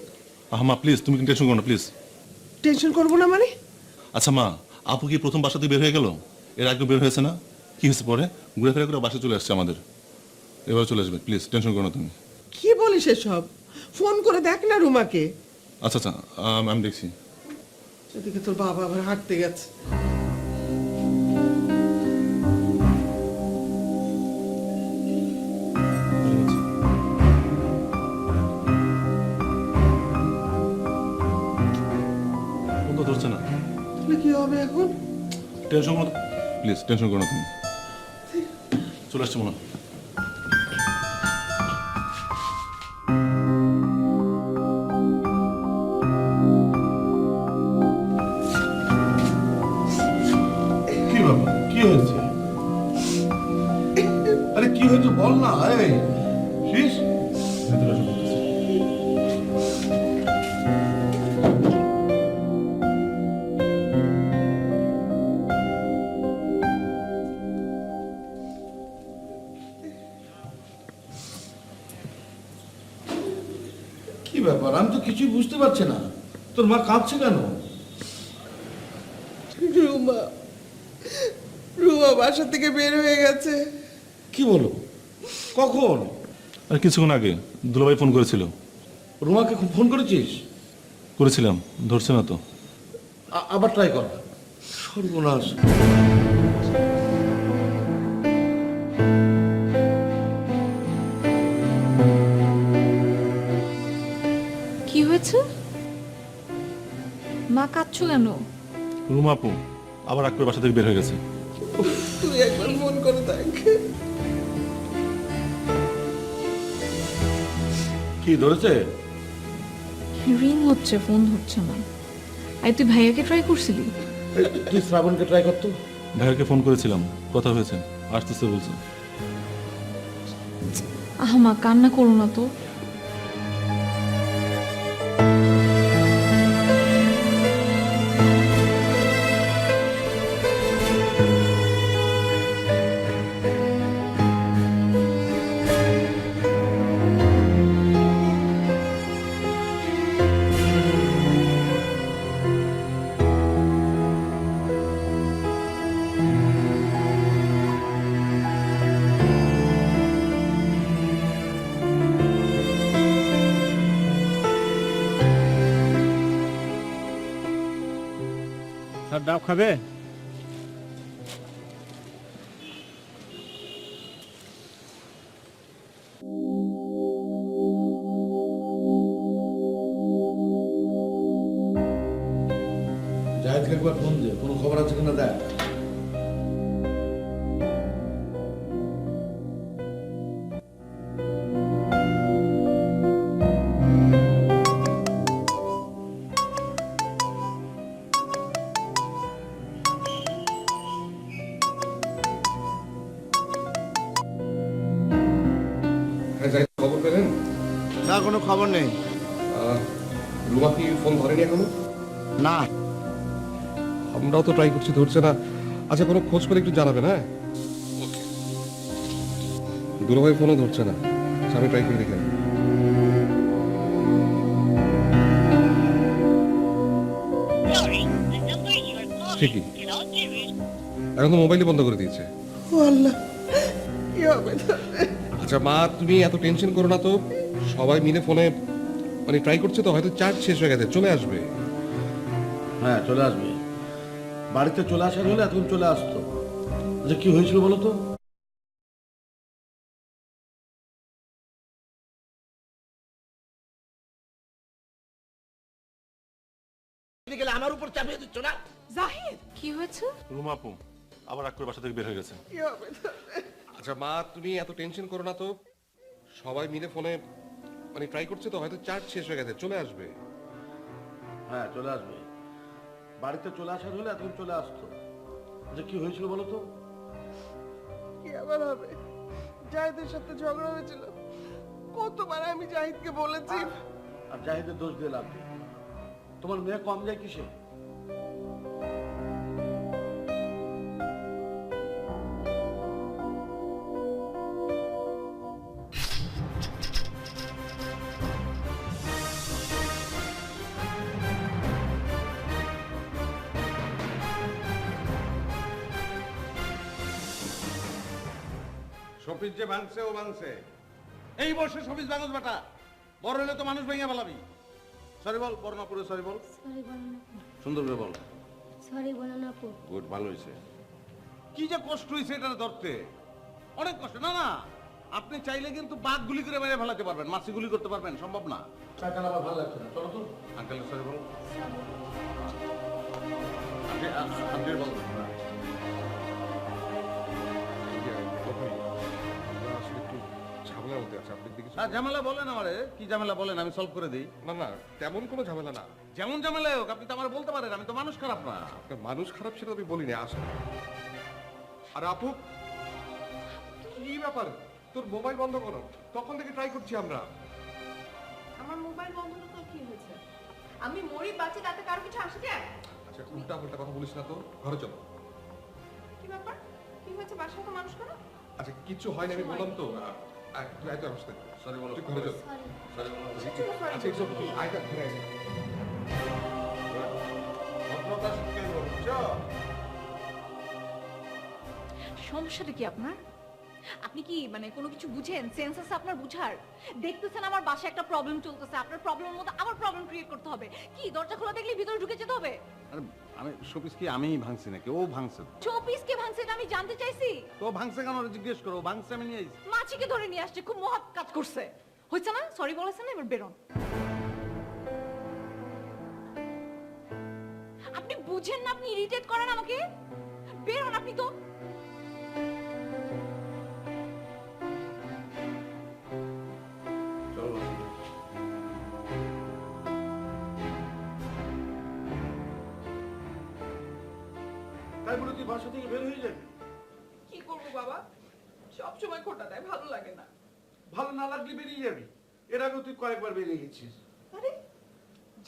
মা প্লিজ, তুমি টেনশন করো না প্লিজ। টেনশন করবো না মানে? আচ্ছা মা, আপু কি প্রথম বাসা থেকে বের হয়ে গেল? এর আগে বের হয়েছে না? কি হয়েছে পরে? ঘুরে ফেরা করে বাসায় চলে আসছে আমাদের। এবার চলে আসবে, প্লিজ টেনশন করো না তুমি। কি বলিস এসব? ফোন করে দেখ না রুমাকে। আচ্ছা আচ্ছা, আমি দেখছি। এদিকে তোর বাবা আবার হাঁটতে গেছে। ফোন তো ধরছে না। তাহলে কি হবে এখন? টেনশন করো, প্লিজ টেনশন করো না তুমি। চলে আসছে মনে হয়। কি ব্যাপার, কি হয়েছে? আরে কি হয়েছে বল না। এই শীষ, ভেতরে আসো বলতেছি। কি ব্যাপার? আমি তো কিছুই বুঝতে পারছি না। তোর মা কাঁদছে কেন? রুমা রুমা বাসা থেকে বের হয়ে গেছে। কি বলো? কখন? আর কিছুক্ষণ আগে দুলাভাই ফোন করেছিল। রুমাকে ফোন করেছিস? করেছিলাম, ধরছে না তো। আবার ট্রাই কর। সর্বনাশ। কি হয়েছে? মা কাঁদছো কেন? রুমা আপু আবার রাগ করে বাসা থেকে বের হয়ে গেছে। তুই একবার ফোন করে দেখ। কি ধরেছে? রিং হচ্ছে, ফোন হচ্ছে না। আই তুই ভাইয়াকে ট্রাই করছিলি? তুই শ্রাবণকে ট্রাই করতো। ভাইয়াকে ফোন করেছিলাম, কথা হয়েছে, আসতেছে বলছে। মা কান্না করো না তো। স্যার ডাব খাবে? জাহিদকে একবার ফোন দে, কোনো খবর আছে কিনা দেখ। হ্যাঁ যাই, খবর পেলেন? না, কোনো খবর নেই। রুমা কি ফোন ধরেনি এখনো? না। আমরাও তো ট্রাই করছি, ধরছে না। আচ্ছা, কোনো খোঁজ পেলে একটু জানাবেন। হ্যাঁ, দুলাভাই ফোনও ধরছে না। আচ্ছা, আমি ট্রাই করে দেখি। ঠিকই, এখন তো মোবাইলই বন্ধ করে দিয়েছে। ও আল্লাহ, কি হবে তাহলে? আচ্ছা মা, তুমি এত টেনশন করো না তো। সবাই মিলে ফোনে মানে ট্রাই করছে তো, হয়তো চার্জ শেষ হয়ে গেছে, চলে আসবে। হ্যাঁ চলে আসবে। বাড়িতে চলে আসার হলে এখন চলে আসতো। আচ্ছা কি হয়েছিল বলো তো? আমার উপর চাপিয়ে দিচ্ছ না? জাহিদ, কি হয়েছে? রুমা আপু আবার রাগ করে বাসা থেকে বের হয়ে গেছে। কি হবে তাহলে? আচ্ছা মা, তুমি এত টেনশন করো না তো। সবাই মিলে ফোনে মানে ট্রাই করছে তো, হয়তো চার্জ শেষ হয়ে গেছে, চলে আসবে। হ্যাঁ চলে আসবে। বাড়িতে চলে আসার হলে এখন চলে আসতো। আচ্ছা কি হয়েছিল বলো তো? কি আবার হবে? জাহিদের সাথে ঝগড়া হয়েছিল। কতবার আমি জাহিদকে বলেছি। আর জাহিদের দোষ দিয়ে লাভ নেই। তোমার মেয়ে কম যায় কিসে? শফিজ যে ভাঙছে ও ভাঙছে, এই বয়সে শফিজ ভাঙস বেটা, বড় হলে তো মানুষ ভেঙে ফেলাবি। সরি বল, বড় না পড়ে সরি বল, সরি বলো না সুন্দর করে বল। সরি বলো না আপু। গুড, ভালো হয়েছে। কি যে কষ্ট হয়েছে এটা ধরতে, অনেক কষ্ট। না না, আপনি চাইলে কিন্তু বাঘ গুলি করে মেরে ফেলাতে পারবেন, মাছি গুলি করতে পারবেন, সম্ভব না। টাকা আমার ভালো লাগছে না, চলো তো। আঙ্কেল সরি বল। আঙ্কেল বল। আসলে একটু ঝামেলার মধ্যে আছে, আপনি দিকে না ঝামেলা বলেন আমারে, কি ঝামেলা বলেন, আমি সলভ করে দিই। না না, তেমন কোনো ঝামেলা না। যেমন ঝামেলা হোক আপনি তো আমার বলতে পারেন, আমি তো মানুষ খারাপ না। আপনার মানুষ খারাপ সেটা আমি বলিনি আসলে। আর আপু, কি ব্যাপার, তোর মোবাইল বন্ধ করো, তখন থেকে ট্রাই করছি আমরা। আমার মোবাইল বন্ধ তো কি হয়েছে? আমি মরি বাঁচি, তাতে কারো কিছু আসে যায়? আচ্ছা, উল্টা পাল্টা কথা বলিস না তো, ঘরে চলো। কি ব্যাপার? কি হয়েছে? বাসায় তো মানুষ করো। আচ্ছা, কিচ্ছু হয়নি, আমি বললাম তো। তুই আয় তো আমার সাথে। সরি বলো, তুই ঘরে চল। সরি বলো। আচ্ছা, এসব তুই আয় তো, ঘরে আয়। ভদ্রতা শিক্ষা করো, বুঝছো? সমস্যাটা কি আপনার? আপনি কি মানে কোনো কিছু বুঝেন? সেন্স আছে আপনার বুঝার? দেখতেছেন আমার বাসায় একটা প্রবলেম চলতেছে, আপনার প্রবলেমের মধ্যে আবার প্রবলেম ক্রিয়েট করতে হবে? কি দরজা খোলা দেখলে ভিতরে ঢুকে যেতে হবে? আরে আমি শোপিস কি আমিই ভাঙছি নাকি? ও ভাঙছে। চৌপিস কে ভাঙছে এটা আমি জানতে চাইছি। তো ভাঙছে কেন জিজ্ঞেস করো, ভাঙছে আমি নিয়ে আইছি। মাছিকে ধরে নিয়ে আসছে, খুব মহৎ কাজ করছে। হয়েছে না? সরি বলেছেন না, এবার বেরোন। আপনি বুঝেন না, আপনি ইরিটেট করেন আমাকে। বেরোন আপনি তো। তাই বলে তুই বাসা থেকে বের হয়ে যাবি? কি করবো বাবা, সব সময় খোটা দেয়, ভালো লাগে না। ভালো না লাগলে বেরিয়ে যাবি। এর আগে তুই কয়েকবার বেরিয়ে গেছিস। আরে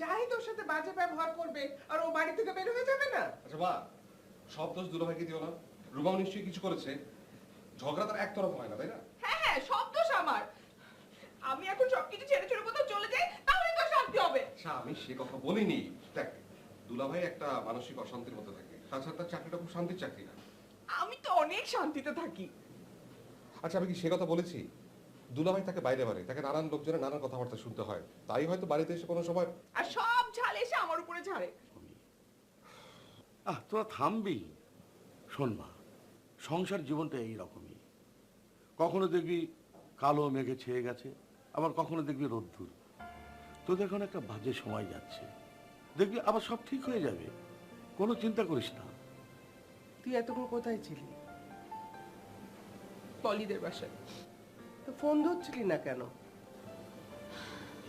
যাই তোর সাথে বাজে ব্যবহার করবে আর ও বাড়ি থেকে বের হয়ে যাবে না? আচ্ছা মা, সব দোষ দুলাভাইকে দিও না। রুমাও নিশ্চয়ই কিছু করেছে, ঝগড়া তার একতরফা হয় না, তাই না? হ্যাঁ হ্যাঁ, সব দোষ আমার। আমি এখন সবকিছু ছেড়ে ছেড়ে কোথাও চলে যাই, তাহলে তো শান্তি হবে। আচ্ছা, আমি সে কথা বলিনি। দেখ, দুলাভাই একটা মানসিক অশান্তির মধ্যে থাকে, তাছাড়া তার চাকরিটা খুব শান্তির চাকরি না। আমি তো অনেক শান্তিতে থাকি। আচ্ছা, আমি কি সে কথা বলেছি? দুলাভাই তাকে বাইরে বাড়ি, তাকে নানান লোকজনের নানান কথাবার্তা শুনতে হয়, তাই হয়তো বাড়িতে এসে কোনো সময়। আর সব ঝাল এসে আমার উপরে ঝাড়ে। তোরা থামবি? শোন মা, সংসার জীবনটা এইরকমই। কখনো দেখবি কালো মেঘে ছেয়ে গেছে, আবার কখনো দেখবি রোদ্দুর। তোদের এখন একটা বাজে সময় যাচ্ছে, দেখবি আবার সব ঠিক হয়ে যাবে, কোনো চিন্তা করিস না। তুই এতক্ষণ কোথায় ছিলি? পলিদের বাসায়। তো ফোন ধরছিলি না কেন?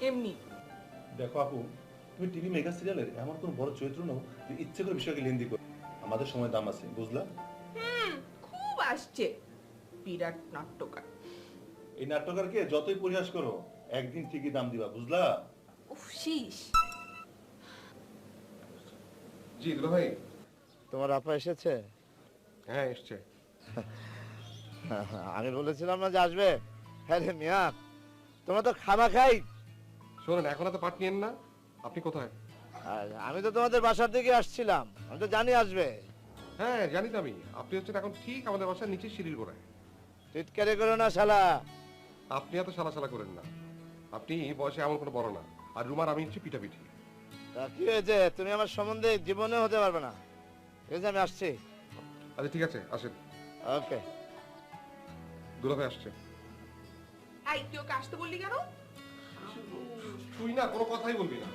এমনি। দেখো আপু, তুমি টিভি মেগা সিরিয়ালের এমন কোন বড় চরিত্র নাও যে ইচ্ছে করে বিষয়কে লেন্দি করো। আমাদের সময় দাম আছে, বুঝলা? খুব আসছে, বিরাট নাট্যকার। এই নাট্যকারকে যতই পরিহাস করো, একদিন ঠিকই দাম দিবা, বুঝলা? উফ, শীষ। জি দুলাভাই। তোমার আপা এসেছে? হ্যাঁ, এসছে। আমি বলেছিলাম না যে আসবে। হ্যাঁ রে মিয়া, তোমরা তো খাবা খাই। শোনেন, এখন এত পাট নিয়েন না। আপনি কোথায়? আমি তো তোমাদের বাসার দিকে আসছিলাম, আমি তো জানি আসবে। হ্যাঁ জানি তো আমি। আপনি হচ্ছেন এখন ঠিক আমাদের বাসার নিচে সিঁড়ির গোড়ায়। টিটকারি করো না শালা। আপনি এত শালা শালা করেন না, আপনি বয়সে এমন কোনো বড় না। আর রুমার আমি হচ্ছে পিঠাপিঠি। তা কি হয়েছে? তুমি আমার সম্বন্ধে জীবনে হতে পারবে না। ঠিক আছে, আমি আসছি। আচ্ছা ঠিক আছে, আসেন। ওকে। দুলাভাই আসছে। এই তুই ওকে আসতে বললি কেন? তুই না কোনো কথাই বলবি না।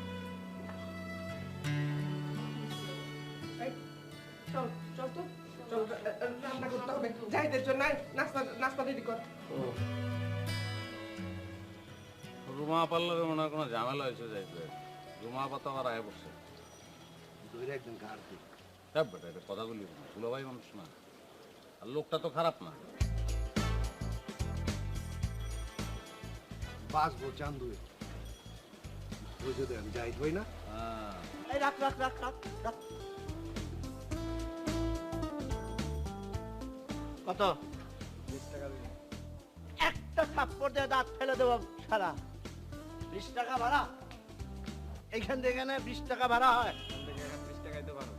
চল চল তো, চল রান্না করতে হবে। যাইদের জন্য নাস্তা নাস্তা রেডি কর। রুমা পার্লারে মনে হয় কোনো ঝামেলা হয়েছে যাইতে। রুমা পাতা আবার আয় বসে একদিন গাড় দিই। হ্যাঁ বেটা, এটা কথা বলি না, দুলাভাই মানুষ না, আর লোকটা তো খারাপ না। বাঁচবো চান্দু, বুঝে দেন যাই হই না। এই রাখ রাখ রাখ রাখ রাখ। কত? 20 টাকা দিন। একটা থাপ্পড় দিয়ে দাঁত ফেলে দেবো সারা। 20 টাকা ভাড়া? এইখান থেকে এখানে 20 টাকা ভাড়া হয়? 20 টাকাই তো পারো।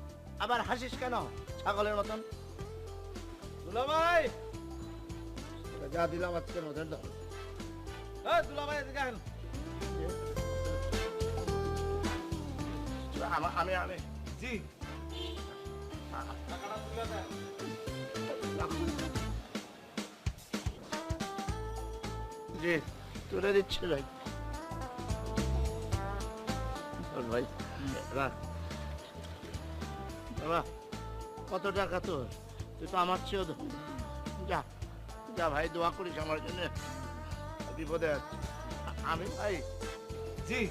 আবার হাসিস কেন ছাগলের মতন? দুলাভাই, যা দিলাম আজকের মধ্যে দাও। দুলাভাই এদিকে আসেন। আমি আমি জি টাকাটা তুলে দেন। জি তুলে দিচ্ছি ভাই। ভাই রাখ বাবা, কত টাকা তোর? তুই তো আমার চেয়েও ধনী। যা যা ভাই, দোয়া করিস আমার জন্য, বিপদে আছি আমি ভাই। জি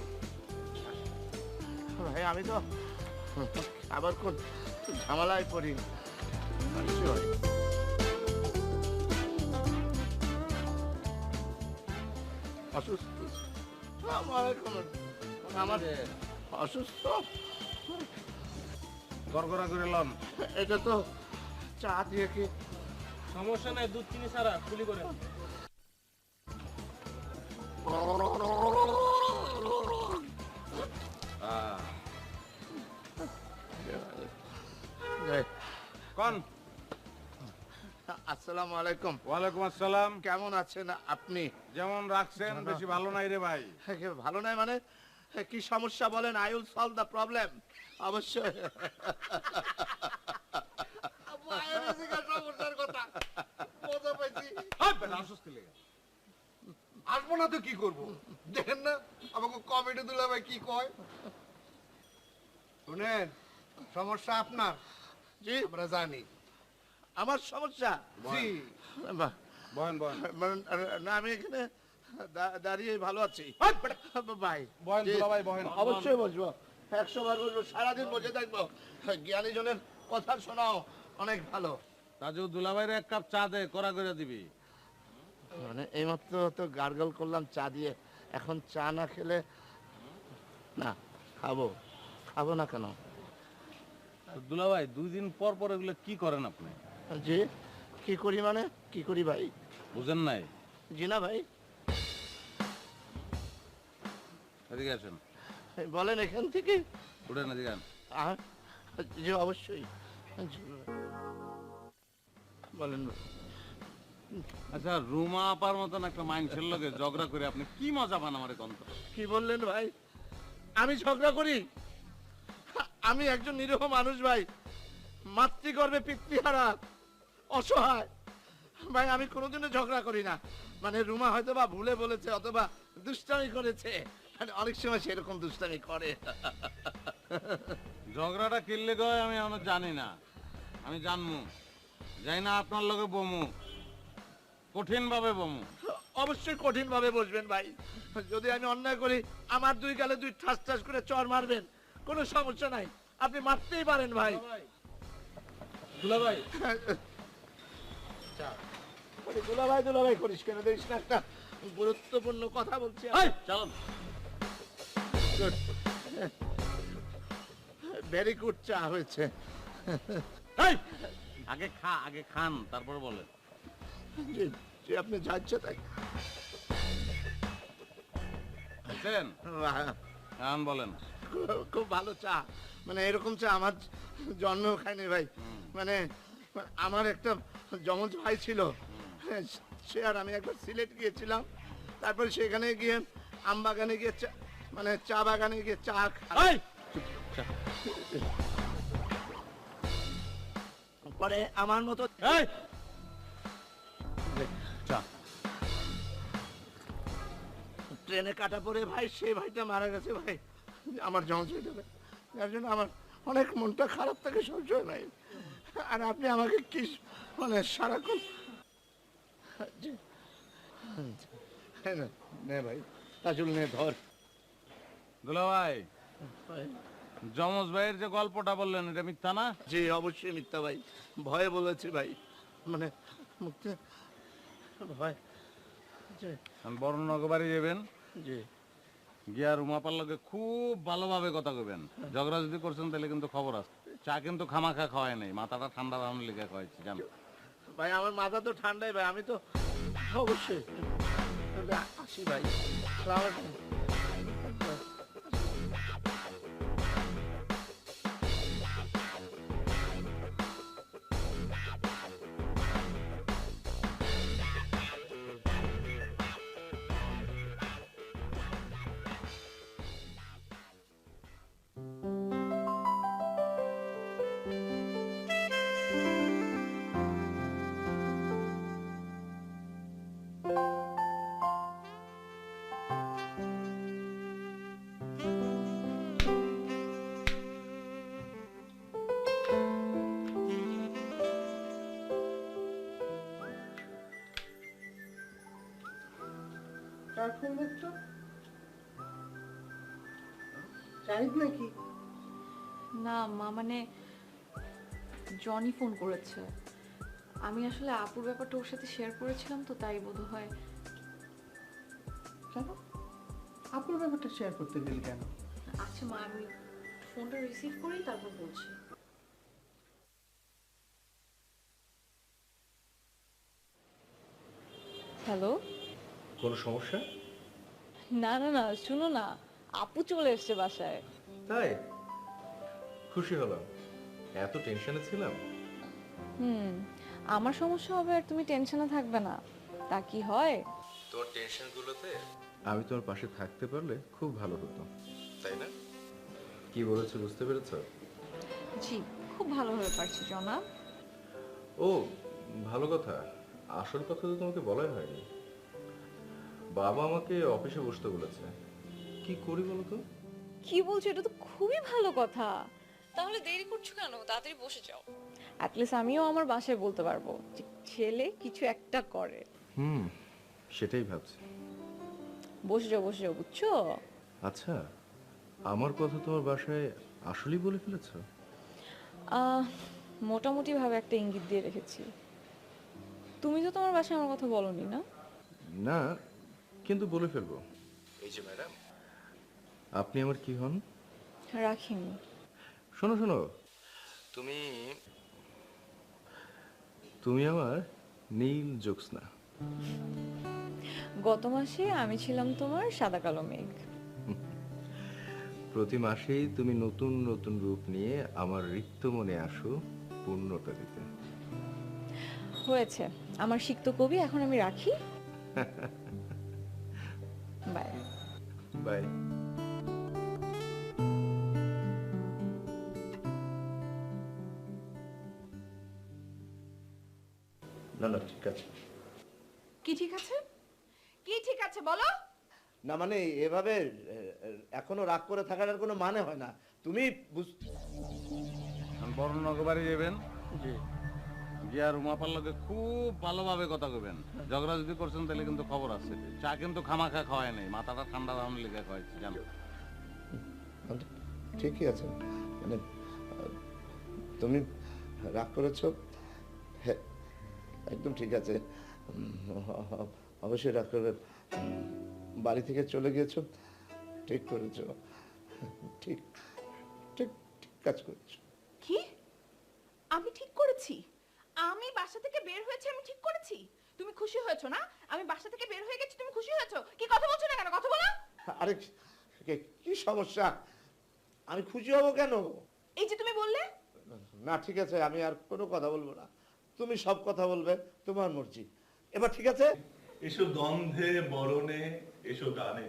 ভাই আমি তো আবার কোন ঝামেলায় পড়ি। অসুস্থ আমার অসুস্থ গড়গড়া করে লন। এটা তো চা দিয়ে কি সমস্যা নাই, দুধ চিনি ছাড়া গুলি করে। কোন? আসসালামু আলাইকুম। ওয়ালাইকুম আসসালাম। কেমন আছেন আপনি? যেমন রাখছেন বেশি ভালো নাই রে ভাই। ভালো নাই মানে কি সমস্যা বলেন? I will solve the problem. অবশ্যই সমস্যার কথা মজা পাইছি। আসবো না তো কি করবো? দেখেন না আমাকে কমেডি দুলা ভাই কি কয়। শুনেন, সমস্যা আপনার। জি আমরা জানি আমার সমস্যা। জি বহেন বহেন। না আমি এখানে দাঁড়িয়ে ভালো আছি ভাই। বহেন জি, দুলাভাই বহেন। অবশ্যই বসবো, 100 বার বসবো, সারাদিন বসে থাকবো। জ্ঞানী জনের কথা শোনাও অনেক ভালো। তাজু দুলাভাইয়ের এক কাপ চা দে, কড়া করে দিবি। মানে এইমাত্র তো গার্গল করলাম চা দিয়ে, এখন চা না খেলে না। খাবো না কেন? দুলাভাই 2 দিন পর পর এগুলো কি করেন আপনি? জি কি করি মানে? কি করি ভাই? বুঝেন নাই? জি না ভাই, এদিকে আসেন। বলেন এখান থেকে। উঠেন এদিকে আন। জি অবশ্যই। জি, বলেন। আচ্ছা, রুমা আপার মতন একটা মাইন্ডসের লগে ঝগড়া করে আপনি কি মজা পান আমার কন্ত? কি বললেন ভাই? আমি ঝগড়া করি? আমি একজন নিরীহ মানুষ ভাই, মাতৃগর্ভে পিতৃহারা, অসহায় ভাই। আমি কোনোদিনও ঝগড়া করি না। মানে রুমা হয়তো বা ভুলে বলেছে অথবা দুষ্টামি করেছে, মানে অনেক সময় সেরকম দুষ্টামি করে। ঝগড়াটা কিনলে গয় আমি এখনো জানি না। আমি জানমু, যাই না আপনার লগে বমু, কঠিন ভাবে বমু। অবশ্যই কঠিন ভাবে বসবেন ভাই। যদি আমি অন্যায় করি, আমার 2 গালে 2 ঠাস ঠাস করে চড় মারবেন, কোনো সমস্যা নাই, আপনি মারতেই পারেন ভাই। দুলাভাই দুলাভাই করিস কেন? দেখিস না একটা গুরুত্বপূর্ণ কথা বলছি। চল। ভেরি গুড চা হয়েছে। আগে খান তারপর বলে। যে আপনি যা ইচ্ছে তাই। এখন বলেন। খুব ভালো চা, মানে এরকম চা আমার জন্মেও খাইনি ভাই। মানে আমার একটা যমজ ভাই ছিল, সে আর আমি একবার সিলেট গিয়েছিলাম, তারপর সেখানে গিয়ে আম বাগানে গিয়ে মানে চা বাগানে গিয়ে চা খাই। পরে আমার মতো ট্রেনে কাটা পড়ে ভাই, সেই ভাইটা মারা গেছে ভাই, আমার জমজ হয়ে যাবে। যার জন্য আমার অনেক মনটা খারাপ থাকে সহ্য নাই। আর আপনি আমাকে কি মানে সারাক্ষণ নে ভাই, তাজুল নে ধর। দুলাভাই, যমজ ভাইয়ের যে গল্পটা বললেন এটা মিথ্যা না? জি অবশ্যই মিথ্যা ভাই, ভয়ে বলেছি ভাই, মানে মুক্তি ভয়। বর্ণনগর বাড়ি যাবেন, জি গিয়া রুমাপার লগে খুব ভালোভাবে কথা কইবেন। ঝগড়া যদি করছেন তাহলে কিন্তু খবর আছে। চা কিন্তু খামাখা খাওয়াই নাই, মাথাটা ঠান্ডা রাখুন লিখে খাওয়াইছি জানো ভাই। আমার মাথা তো ঠান্ডাই ভাই, আমি তো অবশ্যই আসি ভাই। কার ফোন দেখছো? শাহিদ নাকি? না মা, মানে জনি ফোন করেছে। আমি আসলে আপুর ব্যাপারটা ওর সাথে শেয়ার করেছিলাম, তো তাই বোধ হয়। কেন আপুর ব্যাপারটা শেয়ার করতে গেলি কেন? আচ্ছা মা, আমি ফোনটা রিসিভ করি তারপর বলছি। হ্যালো। কোনো সমস্যা? না না না, শুনো না, আপু চলে এসছে বাসায়। তাই? খুশি হলাম। এত টেনশনে ছিলাম। আমার সমস্যা হবে আর তুমি টেনশনে থাকবে না, তা কি হয়? তোর টেনশনগুলোতে আমি তোমার পাশে থাকতে পারলে খুব ভালো হতো, তাই না? কি বলেছো বুঝতে পেরেছো? জি, খুব ভালোভাবে পারছি জনাব। ও ভালো কথা। আসল কথা তো তোমাকে বলাই হয়নি। বাবা আমাকে অফিসে বসতে বলেছে। কি করি বলো তো? কি বলছো? এটা তো খুবই ভালো কথা। তাহলে দেরি করছো কেন? তাড়াতাড়ি বসে যাও। অ্যাটলিস্ট আমিও আমার বাসায় বলতে পারবো যে ছেলে কিছু একটা করে। সেটাই ভাবছি। বসে যাও বসে যাও, বুঝছো? আচ্ছা, আমার কথা তোমার বাসায় আসলেই বলে ফেলেছো? মোটামুটি ভাবে একটা ইঙ্গিত দিয়ে রেখেছি। তুমি তো তোমার বাসায় আমার কথা বলনি না? না, কিন্তু বলে ফেলবো। এই যে ম্যাডাম, আপনি আমার কি হন? রাখিনি। শোনো শোনো, তুমি তুমি আমার নীল জ্যোৎস্না। গত মাসে আমি ছিলাম তোমার সাদা কালো মেঘ। প্রতি মাসেই তুমি নতুন নতুন রূপ নিয়ে আমার রিক্ত মনে আসো পূর্ণতা দিতে। হয়েছে, আমার সিক্ত কবি, এখন আমি রাখি। Bye bye. না না ঠিক আছে। কি ঠিক আছে? কি ঠিক আছে বলো? না মানে এভাবে এখনো রাগ করে থাকার আর কোনো মানে হয় না। তুমি বড়নগর বাড়ি যাবেন, গিয়া রুমাপার লোকে খুব ভালোভাবে কথা কইবেন। ঝগড়া যদি করছেন তাহলে কিন্তু খবর আছে। চা কিন্তু খামাখা খাওয়ায় নাই, মাথাটা ঠান্ডা রাখুন লিখে খাওয়াইছি জানো। ঠিকই আছে, মানে তুমি রাগ করেছো, হ্যাঁ একদম ঠিক আছে। অবশ্যই রাগ করবে। বাড়ি থেকে চলে গিয়েছো, ঠিক করেছো, ঠিক ঠিক ঠিক কাজ করেছো। কি? আমি ঠিক করেছি? আমি বাসা থেকে বের হয়েছি, আমি ঠিক করেছি? তুমি খুশি হয়েছো না? আমি বাসা থেকে বের হয়ে গেছি, তুমি খুশি হয়েছো? কি কথা বলছো না কেন? কথা বলো। আরে কি সমস্যা? আমি খুশি হব কেন? এই যে তুমি বললে। না ঠিক আছে, আমি আর কোনো কথা বলবো না। তুমি সব কথা বলবে, তোমার মর্জি। এবার ঠিক আছে? এসো গন্ধে বরণে, এসো গানে,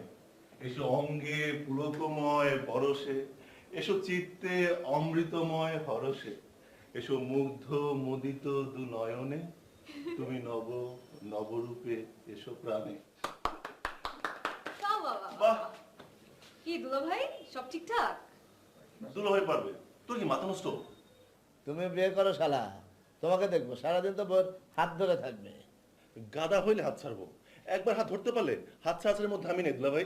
এসো অঙ্গে পুলকময় পরশে, এসো চিত্তে অমৃতময় হরষে, এসো মুগ্ধ মুদিত দু নয়নে, তুমি নব নবরূপে এসো প্রাণে। বাহ, কি দুলা ভাই, সব ঠিকঠাক? দুলাভাই পারবে? তোর কি মাথা নষ্ট? তুমি বিয়ে করো শালা, তোমাকে দেখবো সারাদিন তো বোর হাত ধরে থাকবে। গাদা হইলে হাত ছাড়বো, একবার হাত ধরতে পারলে হাত ছাড়ার মধ্যে আমি নেই দুলাভাই।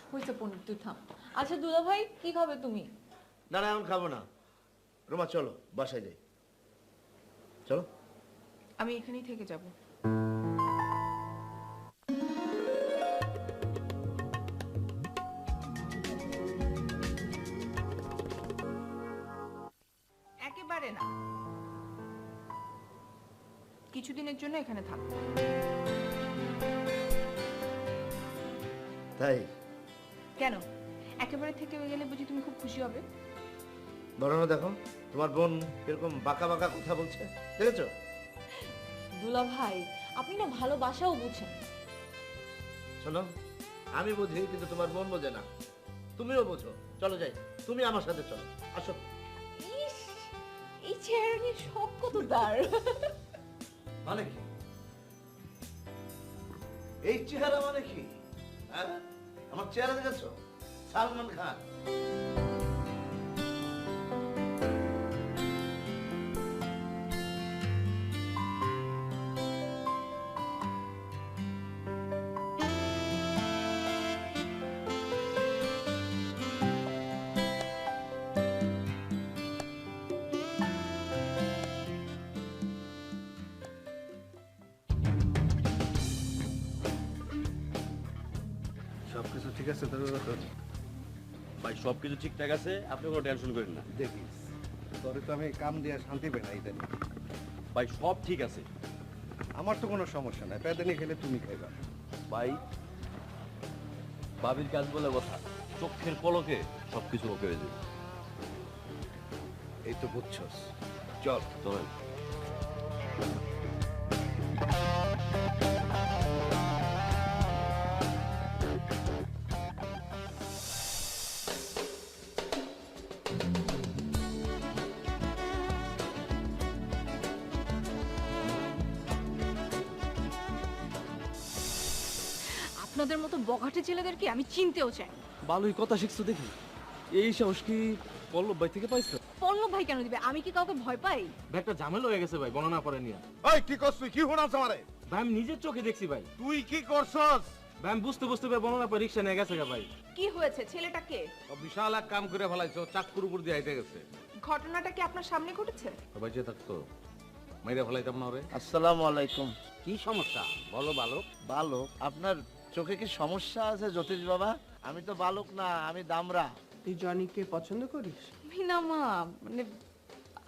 হয়েছে পণ্ডিত, তুই থাম। আচ্ছা দুলা ভাই, কি খাবে তুমি? না না এখন খাবো না। রোমা চলো বাসায় যাই, চলো। আমি এখানেই থেকে যাব। একেবারে না, কিছুদিনের জন্য এখানে থাকবো। তাই? কেন? একেবারে থেকে গেলে বুঝি তুমি খুব খুশি হবে? বলো না, দেখো তোমার বোন এরকম বাঁকা বাঁকা কথা বলছে, দেখেছো? দুলা ভাই, আপনি না ভালোবাসাও বুঝেন। শোনো, আমি বুঝি কিন্তু তোমার বোন বোঝে না। তুমিও বোঝো, চলো যাই। তুমি আমার সাথে চলো, আসো। ইস, এই চেহারা নিয়ে শখ কত তার। মানে কি এই চেহারা? মানে কি? হ্যাঁ, আমার চেহারা দেখেছো? সালমান খান। সব কিছু ঠিক আছে তো? ভাই সব কিছু ঠিকঠাক আছে, আপনি কোনো টেনশন করেন না। দেখিস তোরে তো আমি কাম দিয়ে শান্তি পাই না ইদানি। ভাই সব ঠিক আছে। আমার তো কোনো সমস্যা নাই, পেদানি খেলে তুমি খাইবা। ভাই ভাবির কাজ বলে কথা, চোখের পলকে সব কিছু ওকে হয়ে যাবে। এই তো বুঝছস, চল চলেন। আপনাদের মতো বগাটে ছেলেদেরকে আমি চিনতেও চাই। ভালোই কথা শিখছো দেখি। এই সাহস কি পল্লব ভাই থেকে পাইছো? পল্লব ভাই কেন দিবে? আমি কি কাউকে ভয় পাই? ভাই একটা ঝামেলা হয়ে গেছে ভাই, বর্ণনা করে নিয়ে। ওই কি করছ তুই? কি শোনাস আমারে? ভাই আমি নিজের চোখে দেখছি ভাই। তুই কি করছস? ভাই আমি বুঝতে বুঝতে ভাই বর্ণনা করে রিক্সা নিয়ে গেছে গা ভাই। কি হয়েছে? ছেলেটাকে ও বিশাল এক কাম করে ফেলাইছো, চাক্কুর উপর দিয়ে আইতে গেছে। ঘটনাটা কি আপনার সামনে ঘটেছে? সবাই যে থাকতো মাইরা ফেলাইতাম না ওরে। আসসালামু আলাইকুম। কি সমস্যা বলো বালক? বালক, আপনার চোখে কি সমস্যা আছে জ্যোতিষ বাবা? আমি তো বালক না, আমি দামরা। তুই জনিকে পছন্দ করিস? মিনা মা মানে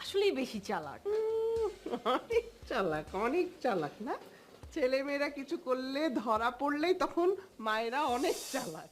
আসলেই বেশি চালাক। অনেক চালাক, অনেক চালাক না? ছেলে মেয়েরা কিছু করলে ধরা পড়লেই তখন মায়েরা অনেক চালাক।